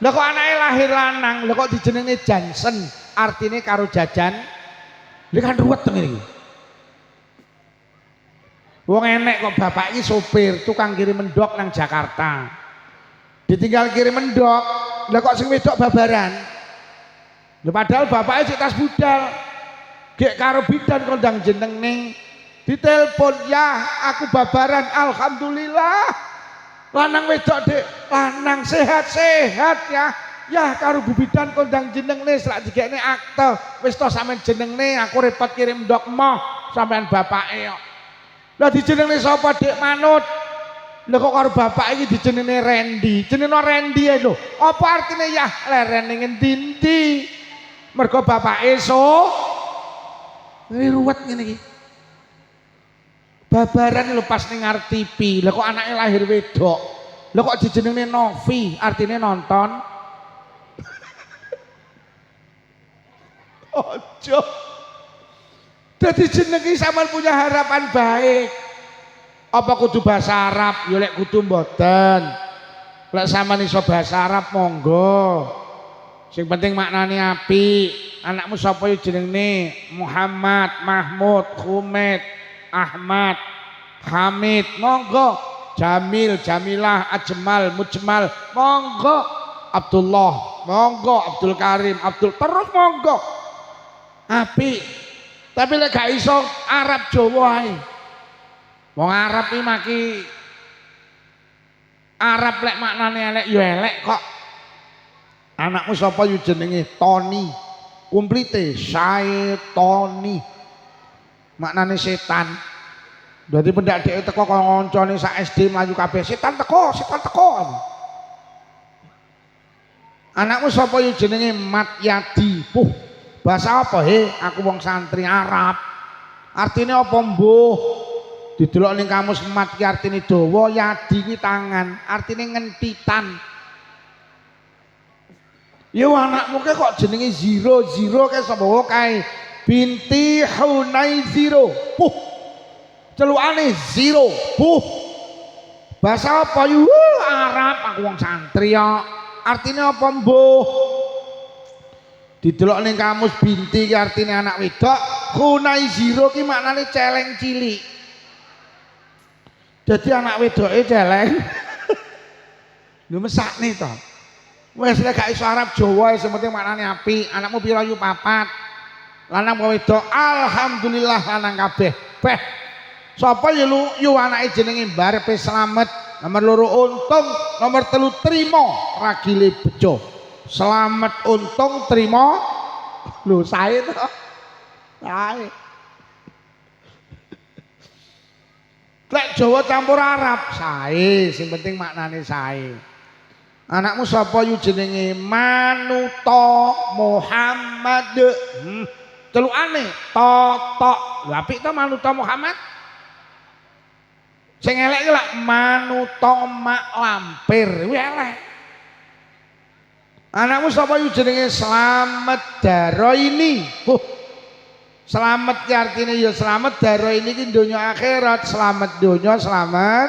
S1: Lah kok anake lahir lanang, lah kok dijenenge Jansen, artine karo jajan. Lha kan ruwet teng iki. Wong enek kok bapak iki sopir, tukang kirim mendok nang Jakarta. Ditinggal kirim mendok, lah kok sing wedok babaran. Lha padahal bapake sik tas budal. Gek karo bidan kondang jeneng ning ditelepon, "Ya, aku babaran, alhamdulillah." Lanang wedok Dek, lanang sehat-sehat ya. Ya karo Bu Bidan kondang jenengne selak digekne akte. Wis to sampean jenengne aku repot kirim ndok moh sampean bapake kok. Lah dijenengne sapa Dek manut? Lah kok karo bapak iki dijenengne Randy. Jenenge Randy ae lho. Apa artine ya leren ning endi-endi? Mergo bapake ruwet ngene iki. Babaran lepas ning TV. Lah kok anake lahir wedok. Lah kok dijenengne Novi, artine nonton. Ojo. Dadi jenenge sampean punya harapan baik. Apa kudu bahasa Arab? Ya lek kudu mboten. Lek sampean iso bahasa Arab monggo. Sing penting maknane apik. Anakmu sapa ya jenenge? Muhammad, Mahmud, Humaid, Ahmad, Hamid, monggo. Jamil, Jamilah, Ajmal, Mujmal, monggo. Abdullah, monggo Abdul Karim, Abdul terus monggo. Apik. Tapi lek gak iso Arab Jawa ae. Wong Arab iki maki Arab lek maknane elek ya elek kok. Anakmu sapa yu jenenge Tony. Kumplite Syaitoni. Maknane setan. Dadi pendak dhek teko kaya ngoncone sak SD mlayu kabeh setan teko, setan teko. Anakmu sapa yu jenenge Matyadi. Bahasa apa he? Aku wong santri Arab. Artinya apa mbuh? Didelok ning kamus mat ki artine dawa, yadi ki tangan, artine ngentitan. Yo anakmu ke kok jenenge Ziro, Ziro ke sapa kae? Binti Hunay Ziro. Celukane Ziro. Bahasa apa yu? Arab, aku wong santri ya. Artinya apa mbuh? Didelok ning kamus binti ki artine anak wedok, Hunay Ziro ki maknane celeng cilik. Jadi anak wedoke celeng. Lho mesakne to. Wes lek gak iso Arab Jawa sing penting maknane apik. Anakmu pira yu 4. Lanang apa wedok? Alhamdulillah lanang kabeh. Beh. Sapa yu anake jenenge Mbarepe Slamet, nomor 2 Untung, nomor 3 Trimo ragile bejo. Selamat Untung Trimo. Lho sae to. Sae. Lek Jawa campur Arab, sae, sing penting maknane sae. Anakmu sapa yu jenenge Manuto Muhammad. Celukane Totok. Lha apik to Manuto Muhammad? Sing elek ki lak Manuto Mak Lampir, kuwi elek. Anakmu sapa yu jenenge Slamet Daroini. Selamat ki artine ya selamat daro ini ki donya akhirat, selamat donya, selamat.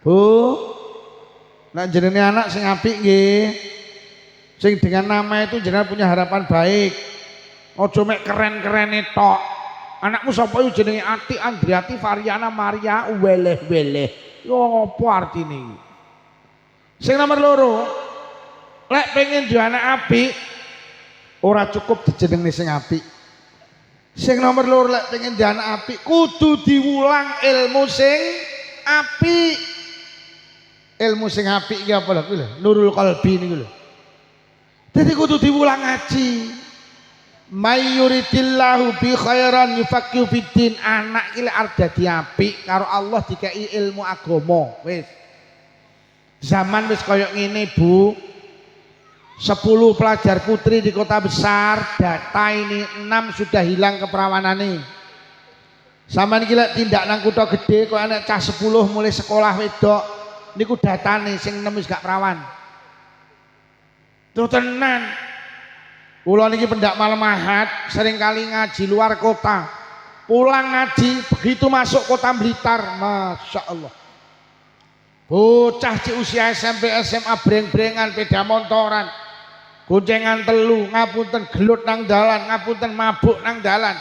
S1: Bu. Nek jenenge anak sing apik nggih. Sing dengan nama itu jenengan punya harapan baik. Aja mek keren-kerene tok. Anakmu sapa yu jenenge Ati Andriati Variana Maria Weleh-weleh. Yo apa artine iki? Sing nomor 2, lek pengen duwe anak apik ora cukup dijenengne sing apik. Sing nomor 2 lek pengen dianak apik kudu diwulang ilmu sing apik. Ilmu sing apik iki apa lho kuwi lho, Nurul Qalbi niku lho. Dadi kudu diwulang ngaji. Mayyuridillahu bi khairan yufaqihu fiddin. Anak iki lek arep dadi apik karo Allah dikei ilmu agama. Wis. Zaman wis kaya ngene, Bu. 10 pelajar putri di kota besar, data ini 6 sudah hilang keperawanane. Sampeyan iki lek tindak nang kutha gedhe kok anak cah 10 mulai sekolah wedok niku datane sing 6 wis gak perawan. Terus tenan. Kula niki pendak malam Ahad sering kali ngaji luar kota. Pulang ngaji begitu masuk kota Blitar, Masya Allah. Bocah ci usia SMP SMA breng-brengan peda motoran. Goncengan telu, ngapunten gelut nang dalan, ngapunten mabuk nang dalan.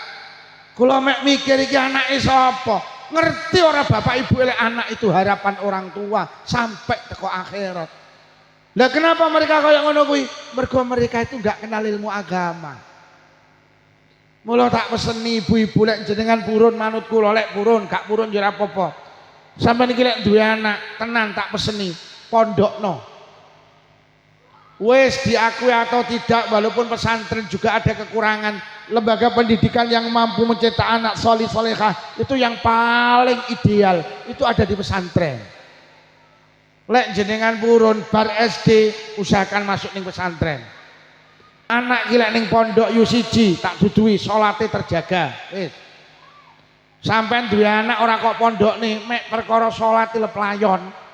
S1: Kula mek mikir iki anake sapa? Ngerti ora bapak ibu elek anak itu harapan orang tua sampai teko akhirat. Lah kenapa mereka kaya ngono kuwi? Mergo mereka itu enggak kenal ilmu agama. Mula tak peseni ibu-ibu lek jenengan purun manut kula, lek purun gak purun ya ora apa-apa. Sampeyan iki lek duwe anak, tenan tak peseni pondokno. Wes diakui atau tidak, walaupun pesantren juga ada kekurangan, lembaga pendidikan yang mampu mencetak anak solih solehah itu yang paling ideal itu ada di pesantren. Lek jenengan purun bar SD usahakan masuk ning pesantren. Anak gila ning pondok U1 tak duduhi salate terjaga. Wis. Sampeyan duwe anak ora kok pondok nih mek perkara salat le playon.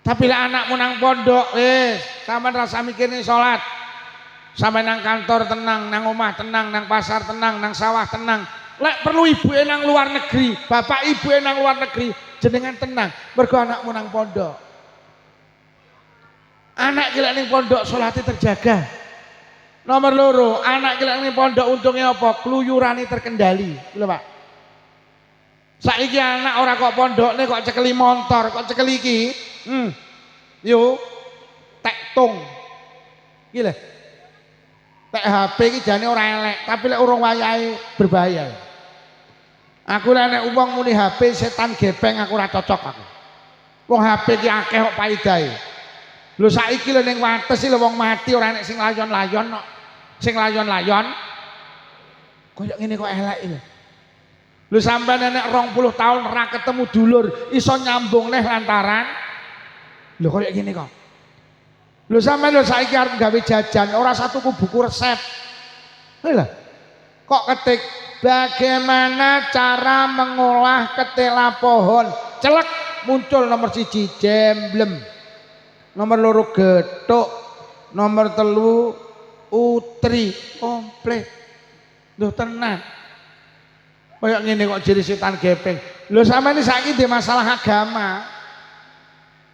S1: Tapi lah anakmu nang pondok, sampean rasa mikirnya sholat. Sampai nang kantor tenang, nang omah tenang, nang pasar tenang, nang sawah tenang. Lek perlu ibu nang luar negeri, bapak ibu nang luar negeri, jenengan tenang. Mergo anakmu nang pondok. Anak gila ning pondok sholatnya terjaga. Nomor 2, anak gila ning pondok untungnya apa? Keluyurane terkendali. Lho Pak. Saiki anak ora kok pondok nih kok cekeli motor, kok cekeli iki. Yo. Tektung. Iki lho. Tek HP iki jane ora elek, tapi lek urung wayahe berbahaya. Aku lek nek wong muni HP setan gepeng aku ora cocok aku. Wong HP ki akeh kok paidahe. Lho saiki lho ning wates lho wong mati ora enek sing layon-layon kok. Sing layon-layon koyo ngene kok elek lho. Lho sampean nek 20 tahun ora ketemu dulur iso nyambung neh lantaran lho koyo ngene kok. Lho sampean lho saiki arep gawe jajan ora satu buku resep. Lho kok ketik bagaimana cara mengolah ketela pohon. Celek muncul nomor 1 jemblem. Nomor 2 gethuk. Nomor 3 utri komplit. Lho tenan. Kayak ngene kok jadi setan gepeng. Lho sampean iki saiki ndek masalah agama.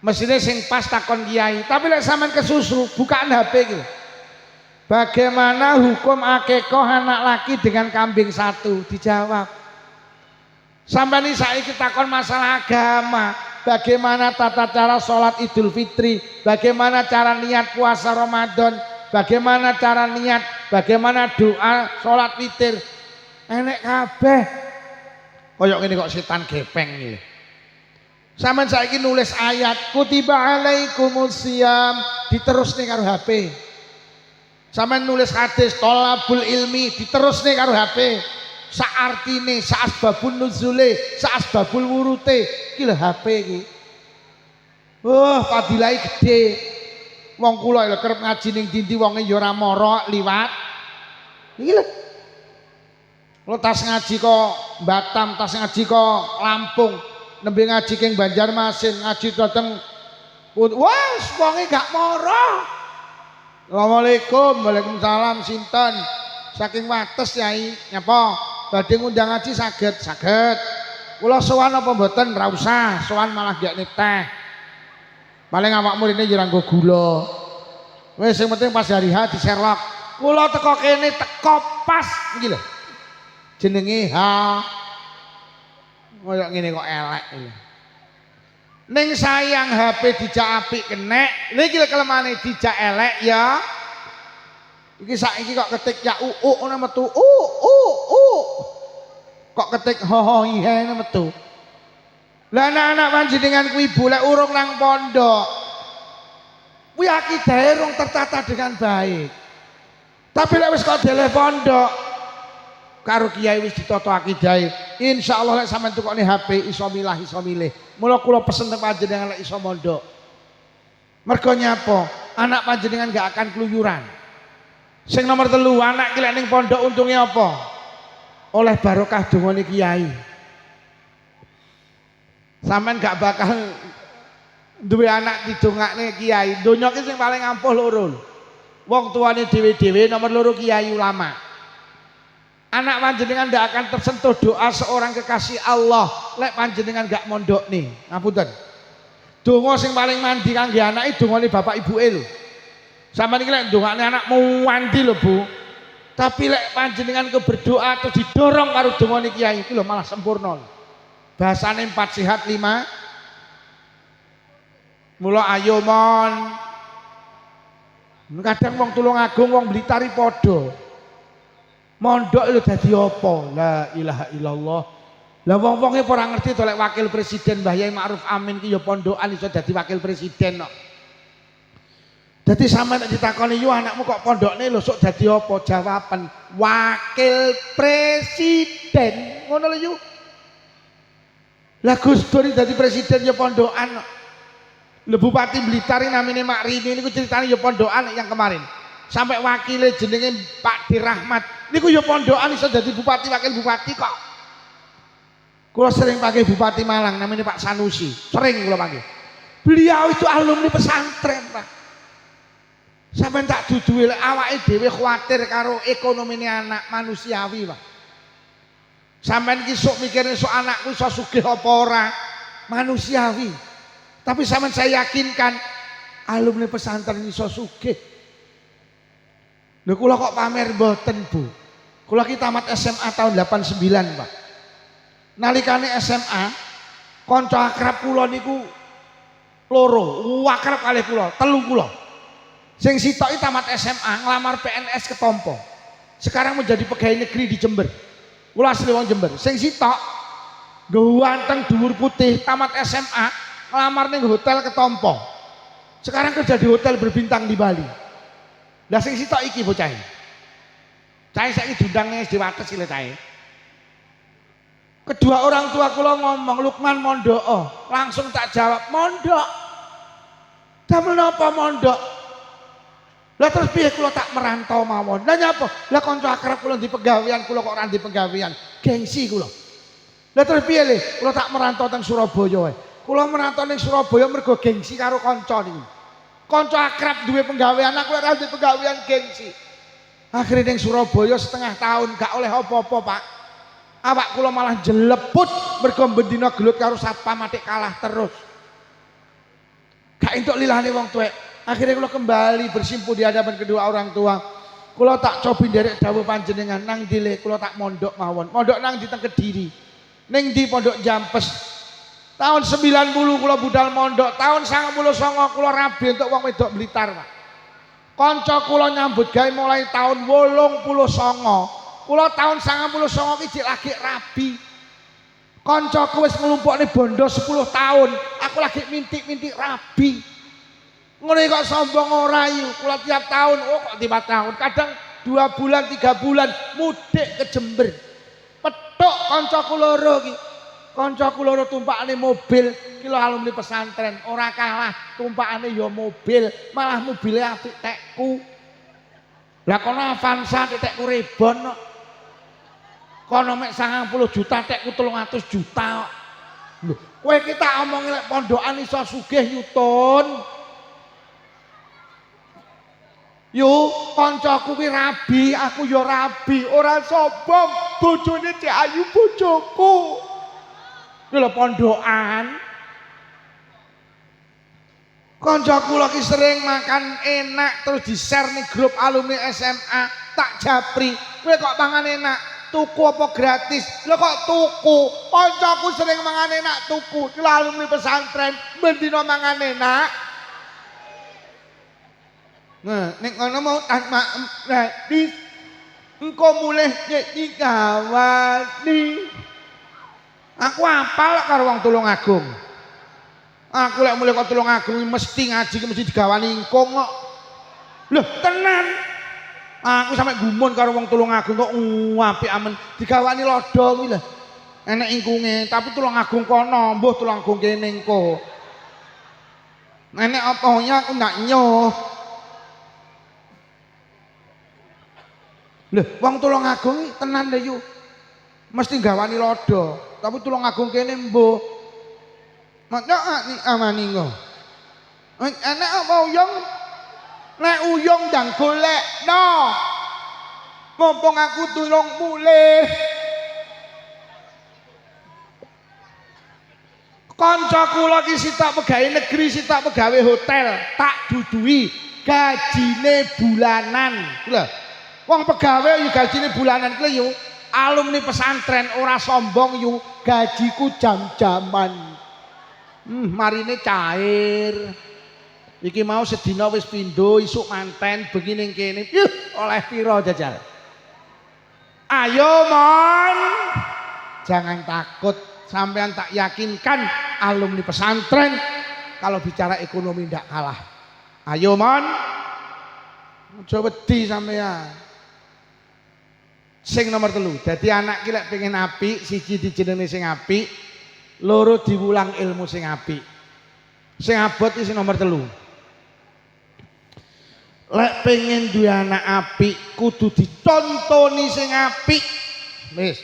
S1: Mestine sing pas takon kiai, tapi lek sampean kesusu bukaan HP iki. Bagaimana hukum akikah anak laki dengan kambing 1? Dijawab. Sampeyan iki saiki takon masalah agama, bagaimana tata cara sholat Idul Fitri, bagaimana cara niat puasa Ramadan, bagaimana cara niat, bagaimana doa sholat witir. Enek kabeh. Koyok ngene kok setan gepeng iki. Sampeyan saiki nulis ayat kutiba alaikumusiyam diterusne karo HP. Sampeyan nulis hadis tolabul ilmi diterusne karo HP. Saartine, saasbabun nuzule, saasbabul wurute, iki lho HP iki. Fadilahe gede. Wong kula lho kerep ngaji ning ndi wonge ya ora mara liwat. Iki lho. Lo tas ngaji kok Batam, tas ngaji kok Lampung, nembe ngaji king Banjarmasin, ngaji dateng wes wonge gak mara. Assalamualaikum, waalaikumsalam, sinten? Saking Wates Yai, nyapa? Badhe ngundang ngaji saged, saged. Kula sowan apa mboten? Ra usah, sowan malah gak teh. Paling awakmu rene ya nggo gula. Wis sing penting pas hari H diserlok. Kula teko kene teko pas iki lho. Jenenge H. Kaya ngene kok elek iki. Ning sayang HP dijak apik kenek, niki lho kelemane dijak elek ya. Iki saiki kok ketik ya ngono metu kok ketik ho ho ihe metu. Lah anak-anak panjenengan kuwi boleh urung nang pondok. Kuwi akidahe urung tertata dengan baik. Tapi lek wis kok dele pondok karo kiai wis ditata akidahe, insyaallah lek sampean tukokne HP iso milah iso milih. Mula kula pesen teng panjenengan lek iso mondok. Mergo nyapa? Anak panjenengan gak akan keluyuran. Sing nomor 3, anak ki lek ning pondok untunge apa? Oleh barokah dongane kiai. Sampeyan gak bakal duwe anak didongakne kiai. Donya ki sing paling ampuh loro. Wong tuane dhewe-dhewe, nomor 2 kiai ulama. Anak panjenengan ndak akan tersentuh doa seorang kekasih Allah lek panjenengan gak mondok nih. Ngapunten. Donga sing paling mandi kangge anake dongane bapak ibuke lho. Sampeyan iki lek ndongakne anak mau mandi lho, Bu. Tapi lek panjenengan berdoa atau didorong karo dongane kiai iki lho malah sempurna. Bahasane 4 sehat 5. Mula ayo mon. Kadang wong Tulungagung wong Blitari padha. Mondok lho dadi apa? La ilaha illallah. Lah wong-wonge ora ngerti to lek wakil presiden Mbah Yai Ma'ruf Amin ki ya pondokan iso dadi wakil presiden kok. Dadi sampeyan nek ditakoni yo anakmu kok pondokne lho sok dadi apa? Jawaban wakil presiden. Ngono lho yo. Lah Gus Dur dadi presiden ya pondokan kok. Lho Bupati Blitar namine Mak Rini niku ceritane ya pondokan yang kemarin. Sampai wakile jenenge Pak Dirahmat niku ya pondokan iso dadi bupati wakil bupati kok. Kula sering pakai Bupati Malang namanya Pak Sanusi, sering kula pakai. Beliau itu alumni pesantren, Pak. Sampai tak duduhe awake dhewe kuwatir karo ekonomine anak manusiawi, Pak. Sampeyan ki sok mikirne sok anakku iso sugih apa ora, manusiawi. Tapi sampeyan saya yakinkan alumni pesantren iso sugih. Lho kula kok pamer mboten, Bu. Kula ki tamat SMA tahun 89, Pak. Nalikane SMA, kanca akrab kula niku loro, akrab kalih kula, 3 kula. Sing sitok iki tamat SMA ngelamar PNS ketompo. Sekarang menjadi pegawai negeri di Jember. Kula asli wong Jember. Sing sitok ganteng dhuwur putih tamat SMA ngelamar ning hotel ketompo. Sekarang kerja di hotel berbintang di Bali. Lah sing sitok iki bocah. Cai saiki diundang SD Wates iki lho cai. Kedua orang tua kula ngomong Lukman mondok, langsung tak jawab mondok. Damel napa mondok? Lah terus piye kula tak merantau mawon. Lah nyapa? Lah kanca akrab kula di pegawean kula kok ora di pegawean. Gengsi kula. Lah terus piye le? Kula tak merantau teng Surabaya wae. Kula merantau ning Surabaya mergo gengsi karo kanca niku. Kanca akrab duwe penggawean aku ora di pegawean gengsi. Akhirnya ning Surabaya setengah tahun gak oleh apa-apa, Pak. Awak kula malah jeleput mergo bendina gelut karo satpam atik kalah terus. Gak entuk lilane wong tuwek. Akhirnya kula kembali bersimpu di hadapan kedua orang tua. Kula tak cobi nderek dawuh panjenengan nang dile kula tak mondok mawon. Mondok nang di teng Kediri. Ning di Pondok Jampes. Tahun 90 kula budal mondok, tahun 99 kula rabi untuk wong wedok Blitar, Pak. Kanca kula nyambut gawe mulai tahun 89. Kula tahun 99 iki lagi rabi. Kancaku wis nglumpukne bondo 10 tahun, aku lagi mintik-mintik rabi. Ngono kok sombong ora yu. Kula tiap tahun, kok tiap tahun, kadang 2 bulan 3 bulan mudik ke Jember. Petuk kancaku loro iki. Kancaku loro tumpakane mobil, ki lho alumni pesantren, ora kalah tumpakane ya mobil, malah mobile apik tekku. Lah kono Avanza tekku Rebon kok. Kono mek 90 juta tekku 300 juta kok. Lho, kowe iki tak omongi lek pondokan iso sugih Yutun. Yo, kancaku ki rabi, aku ya rabi, ora sombong. Bojone Cek Ayu bojoku. Lho pondokan. Kancaku lagi sering makan enak terus di-share nih grup alumni SMA, tak japri. Kowe kok mangan enak? Tuku apa gratis? Lho kok tuku? Kancaku sering mangan enak tuku. Ki alumni pesantren bendina mangan enak. Nah, nek ngono mau gratis. Engko mulih nyek gawani. Aku apal karo wong Tulungagung. Aku lek mulih kok Tulungagung mesti ngaji mesti digawani ingkung kok. Lho, tenan. Aku sampe gumun karo wong Tulungagung kok apik amen digawani lodo kuwi lho. Enek ingkunge, tapi Tulungagung kono, mbuh Tulungagung kene engko. Enek apanya aku ndak nyoh. Lho, wong Tulungagung tenan lho yu. Mesti gawani lodo, tapi Tulungagung kene mbuh. Mak ni amani ngo. Enek apa uyung? Nek uyung ndang golekno. Mumpung aku tulung mulih. Kancaku lagi sitak pegawai negeri, sitak pegawai hotel, tak dudui gajine bulanan. Lho. Wong pegawai yo gajine bulanan kuwi yo alumni pesantren ora sombong yo gajiku jam-jaman. Marine cair. Iki mau sedina wis pindho, isuk manten bengi ning kene. Oleh pira jajal? Ayo mon. Jangan takut, sampean tak yakinkan alumni pesantren kalau bicara ekonomi ndak kalah. Ayo mon. Aja wedi sampean. Sing nomor 3. Dadi anak ki lek pengen apik, siji dijenenge sing apik, loro diwulang ilmu sing apik. Sing abot iki sing nomor 3. Lek pengen duwe anak apik kudu ditontoni sing apik. Wis.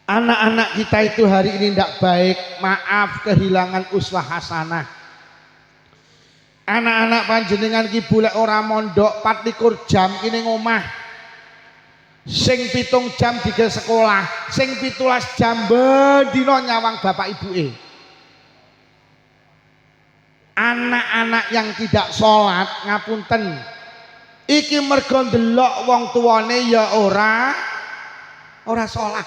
S1: Anak-anak kita itu hari ini ndak baik, maaf kehilangan uswah hasanah. Anak-anak panjenengan ki boleh ora mondok 24 jam kene ngomah. Sing 7 jam dikel sekolah, sing 17 jam bendina nyawang bapak ibuke. Anak-anak yang tidak sholat ngapunten. Iki mergo ndelok wong tuane ya ora sholat.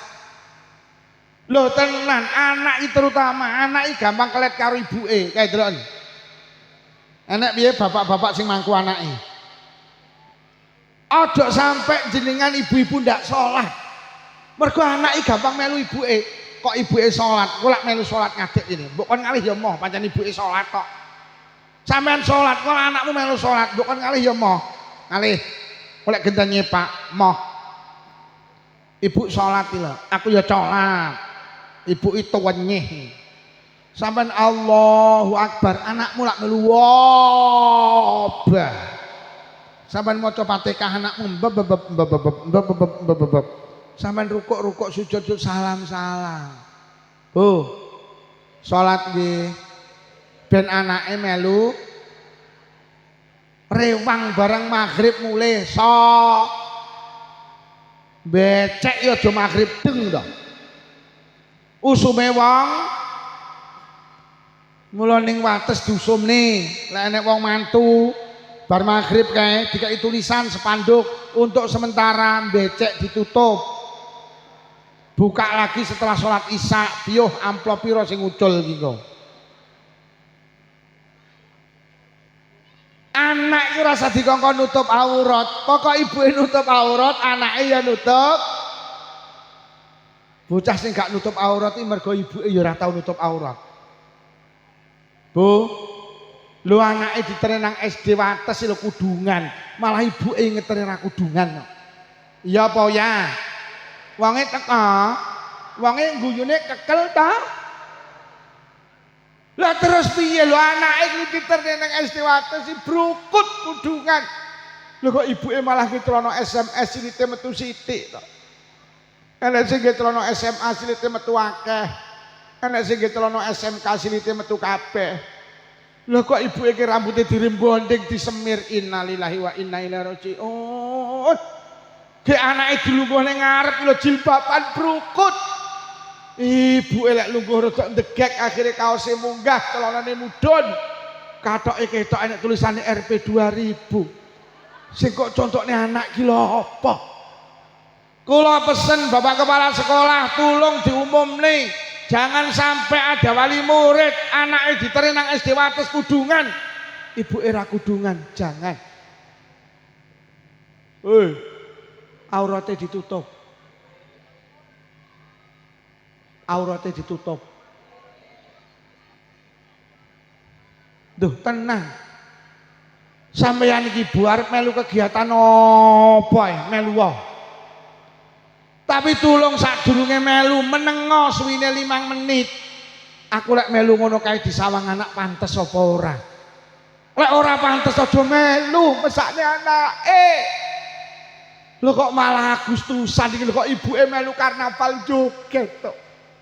S1: Lho tenan, anak iki terutama anak iki gampang kelet karo ibuke, kae delok. Enek piye bapak-bapak sing mangku anake? Ojo sampai jenengan ibu-ibu ndak sholat. Mergo anake gampang melu ibuke. Kok ibuke sholat, kok lak melu sholat ngadeg ini. Mbok kon ngalih ya moh, pancen ibuke sholat kok. Sampean sholat, kok anakmu melu sholat, mbok kon ngalih ya moh. Ngalih. Kok gendan nyepak, moh. Ibu sholat iki lho, aku ya sholat. Ibu itu wenyih. Sampai Allahu Akbar, anakmu lak melu wabah. Sampai maca Fatihah anakmu beb. Sampai rukuk sujud salam. Bu, salat nggih. Ben anake melu rewang barang maghrib mulai becek ya aja maghrib deng to. Usume wong mula ning wates diusumne, lek enek wong mantu bar maghrib kae dikai tulisan spanduk untuk sementara becek ditutup. Buka lagi setelah sholat isya, piuh amplop piro sing ucul iki kok. Anak iki rasa dikongkon nutup aurat, pokok ibuke nutup aurat, anake ya nutup. Bocah sing gak nutup aurat iki mergo ibuke ya ora tau nutup aurat. Bu, lu anake ditereng nang SD wates lho kudungan, malah ibuke ngeteri ra kudungan. Iya apa ya? Wonge teko, wonge guyune kekel ta? Lah terus piye lho anake iki ditereng nang SD wates si brukut kudungan. Lho kok ibuke malah ngetrono SMS silite metu sithik to. Enek sing ngetrono SMA silite metu akeh. Enek sing ngetrono SMK silite metu kabeh. Lho kok ibuke ki rambute dirembonding disemir innalillahi wa inna ilaihi rajiun. Ge anake dilungguh ning ngarep lho jilbaban brukut. Ibuke lek lungguh rada ndegek akhire kaose munggah celanane mudhun. Kathoke ketok enek tulisane RP 2000. Sing kok contokne anak ki lho apa? Kula pesen Bapak Kepala Sekolah tolong diumumne, jangan sampai ada wali murid anaknya ditereng nang SD wates kudungan, ibu era kudungan, jangan. Auratnya ditutup. Auratnya ditutup. Duh tenang. Sampeyan iki Bu arep melu kegiatan apa ya? Melu wae. Tapi tulung sadurunge melu menengo suwine 5 menit. Aku lek melu ngono kae disawang anak pantes apa ora? Lek ora pantes aja melu, mesakne anake. Lho kok malah Agustusan iki lho kok ibuke melu karnaval joget to.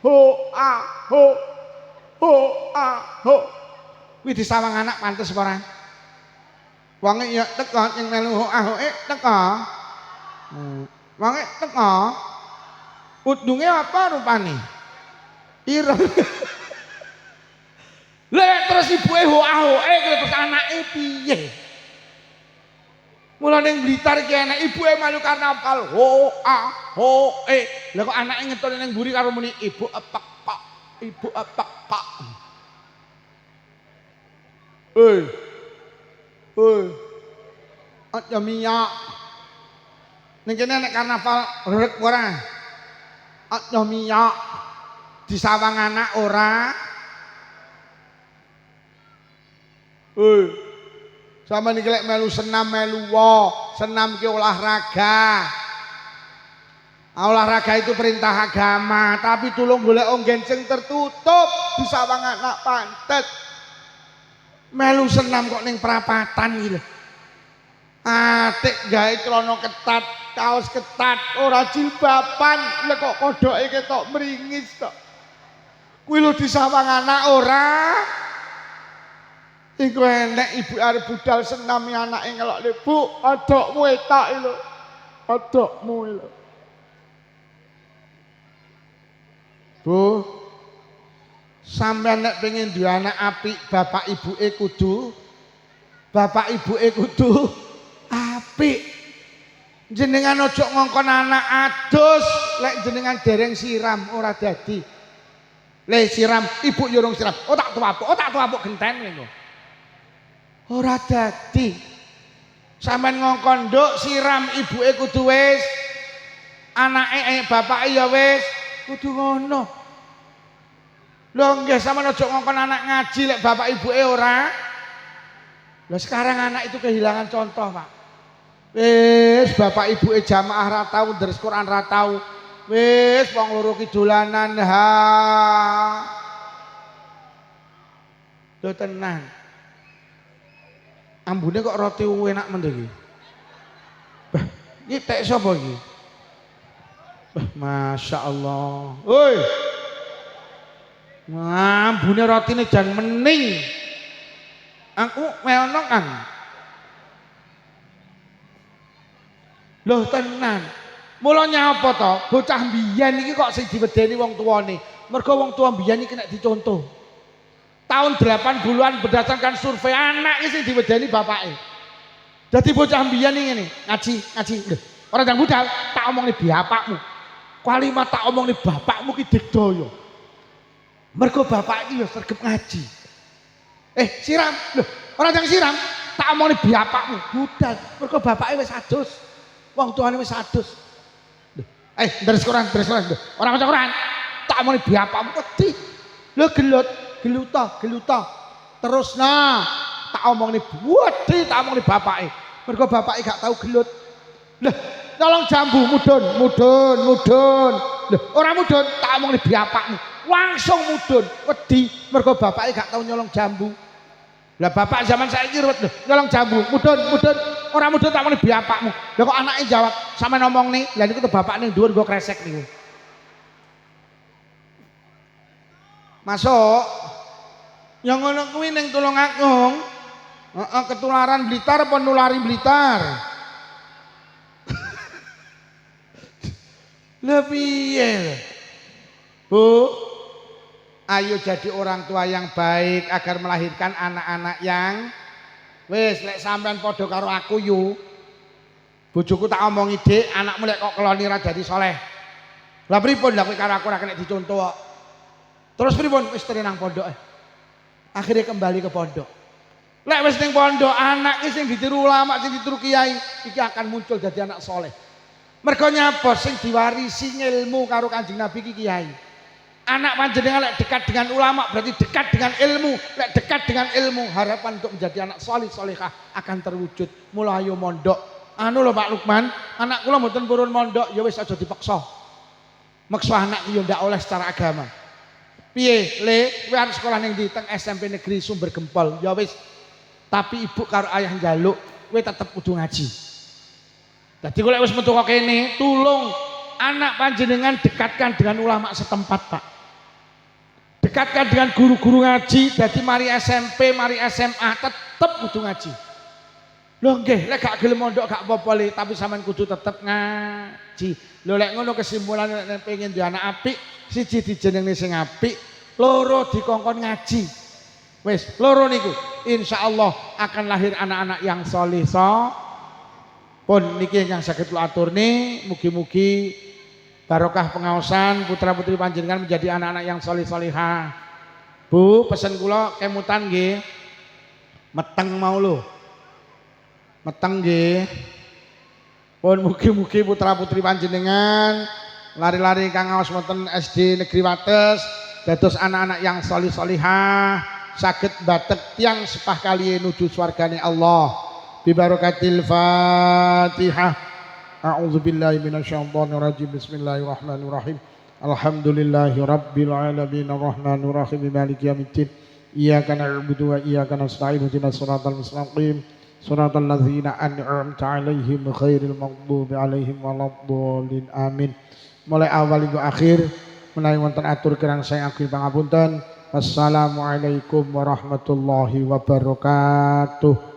S1: Ho a ho. Ho a ho. Kuwi disawang anak pantes apa ora? Wonge ya teko sing melu ho a ho teko. Wonge teko. Udunge apa rupane? Ireng. Lah terus ibuke hoa-hoe terus anake piye? Mula ning Blitar iki enek ibuke malu karnaval hoa-hoe. Lah kok anake ngetone ning mburi karo muni ibu epek pak, ibu epek pak. Aja minyak. Ning kene nek karnaval rek ora? Aja minyak. Disawang anak ora? Sama niki lek melu senam melu wo. Senam ki olahraga. Olahraga itu perintah agama, tapi tulung golek onggen sing tertutup disawang anak pantet. Melu senam kok ning prapatan iki lho. Atik gawe celana ketat, kaos ketat, ora jilbaban, lek kok kodoke ketok mringis tok. Kuwi lho disawang anak ora? Iku enek ibu arep budal senam anake ngelokne, Bu, adokmu etak lho. Adokmu lho. Bu, sampeyan nek pengen duwe anak apik, bapak ibuke kudu apik. Jenengan ojo ngongkon anak adus lek jenengan dereng siram ora dadi. Le siram, ibu yo urung siram. Otak tuapuk genten ngono. Ora dadi. Sampeyan ngongkon nduk siram ibuke kudu wis. Anake bapake ya wis kudu ngono. Lho nggih sampeyan aja ngongkon anak ngaji lek bapak ibuke ora. Lah sekarang anak itu kehilangan contoh, Pak. Wis bapak ibuke jamaah ra tau deres Quran ra tau. Wis wong loro ki dolanan ha. Lho tenan. Ambune kok roti enak men iki. Bah, iki tek sapa iki? Bah, Masya Allah. Woi. Ambune rotine jan mening. Aku meono kan. Loh tenan. Mula nyapa to? Bocah mbiyen iki kok sing diwedeni wong tuane. Mergo wong tua mbiyen iki nek dicontoh. Tahun 80-an berdasarkan survei anak iki sing diwedeni bapake. Dadi bocah mbiyen iki ngene, ngaji. Lho, ora ndang budal, tak omongne bapakmu. Kalimat tak omongne bapakmu ki digdaya. Mergo bapak iki ya sregep ngaji. Siram. Lho, ora ndang siram, tak omongne bapakmu. Budal, mergo bapake wis adus. Wong tuane wis adus. Lho, deres Quran. Lho, ora maca Quran. Tak omongne bapakmu wedi. Lho geluta. Terusna tak omongne wedi, tak omongne bapake. Mergo bapake gak tau gelut. Lah, nyolong jambu mudun. Lho, ora mudun, tak omongne bapakmu. Langsung mudun, wedi mergo bapake gak tau nyolong jambu. Lah bapak zaman saiki ruwet lho, nyolong jambu, mudun. Ora mudun tak omongne bapakmu. Lah kok anake jawab, sampean ngomongne, lah niku bapak ning dhuwur nggo kresek niku. Masuk. Yang ngono kuwi ning Tulungagung. Ketularan Blitar apa nulari Blitar? Lebih Bu, ayo jadi orang tua yang baik agar melahirkan anak-anak yang wis lek sampean padha karo aku yu. Bojoku tak omongi, Dik, anakmu lek kok keloni ra dadi saleh. Lah pripun lha kowe karo aku ora kena dicontoh kok. Terus pripun wis nang pondoke. Akhirnya kembali ke pondok. Lek wis ning pondok anak iki sing ditiru ulama, sing ditiru kiai iki akan muncul dadi anak saleh. Mergo nyapa sing diwarisi ilmu karo Kanjeng Nabi iki kiai. Anak panjenengan lek dekat dengan ulama berarti dekat dengan ilmu. Lek dekat dengan ilmu harapan untuk menjadi anak saleh salehah akan terwujud. Mula ayo mondok. Anu lho Pak Lukman, anak kula mboten purun mondok ya wis aja dipaksa. Maksa anak yo ndak oleh secara agama. Piye, Le, kowe arep sekolah ning ndi? Teng SMP Negeri Sumber Gempol. Ya wis. Tapi ibu karo ayah njaluk, kowe tetep kudu ngaji. Dadi kowe lek wis metu kok kene, tulung anak panjenengan dekatkan dengan ulama setempat, Pak. Dekatkan dengan guru-guru ngaji, dadi mari SMP, mari SMA tetep kudu ngaji. Lho nggih, lek gak gelem mondok gak apa-apa Le, tapi sampean kudu tetep ngaji. Lho lek ngono kesimpulan nek pengen duwe anak apik, siji dijenengne sing apik, loro dikongkon ngaji. Wis, loro niku insyaallah akan lahir anak-anak yang saleh. Pun niki yang saged kula aturne, mugi-mugi barokah pengaosan putra-putri panjenengan menjadi anak-anak yang saleh salehah. Bu, pesen kula kemutan nggih. Meteng mau lho. Meteng nggih. Pun mugi-mugi putra-putri panjenengan lari-lari kang ngaos wonten SD Negeri Wates dados anak-anak yang saleh salehah saged batek tiang sepah kaliye nuju swargane Allah. Bi barakatil Fatihah. A'udzubillahi minasyaitonir rajim. Bismillahirrahmanirrahim. Alhamdulillahirabbil alamin arrahmanir rahim maliki yaumiddin. Iyyaka na'budu wa iyyaka nasta'in ihdinas siratal mustaqim. Siratal ladzina an'amta 'alaihim ghairil maghdubi 'alaihim waladdallin. Amin. Mulai awal hingga akhir menawi wonten atur kirang saya akhir pangapunten. Wassalamualaikum warahmatullahi wabarakatuh.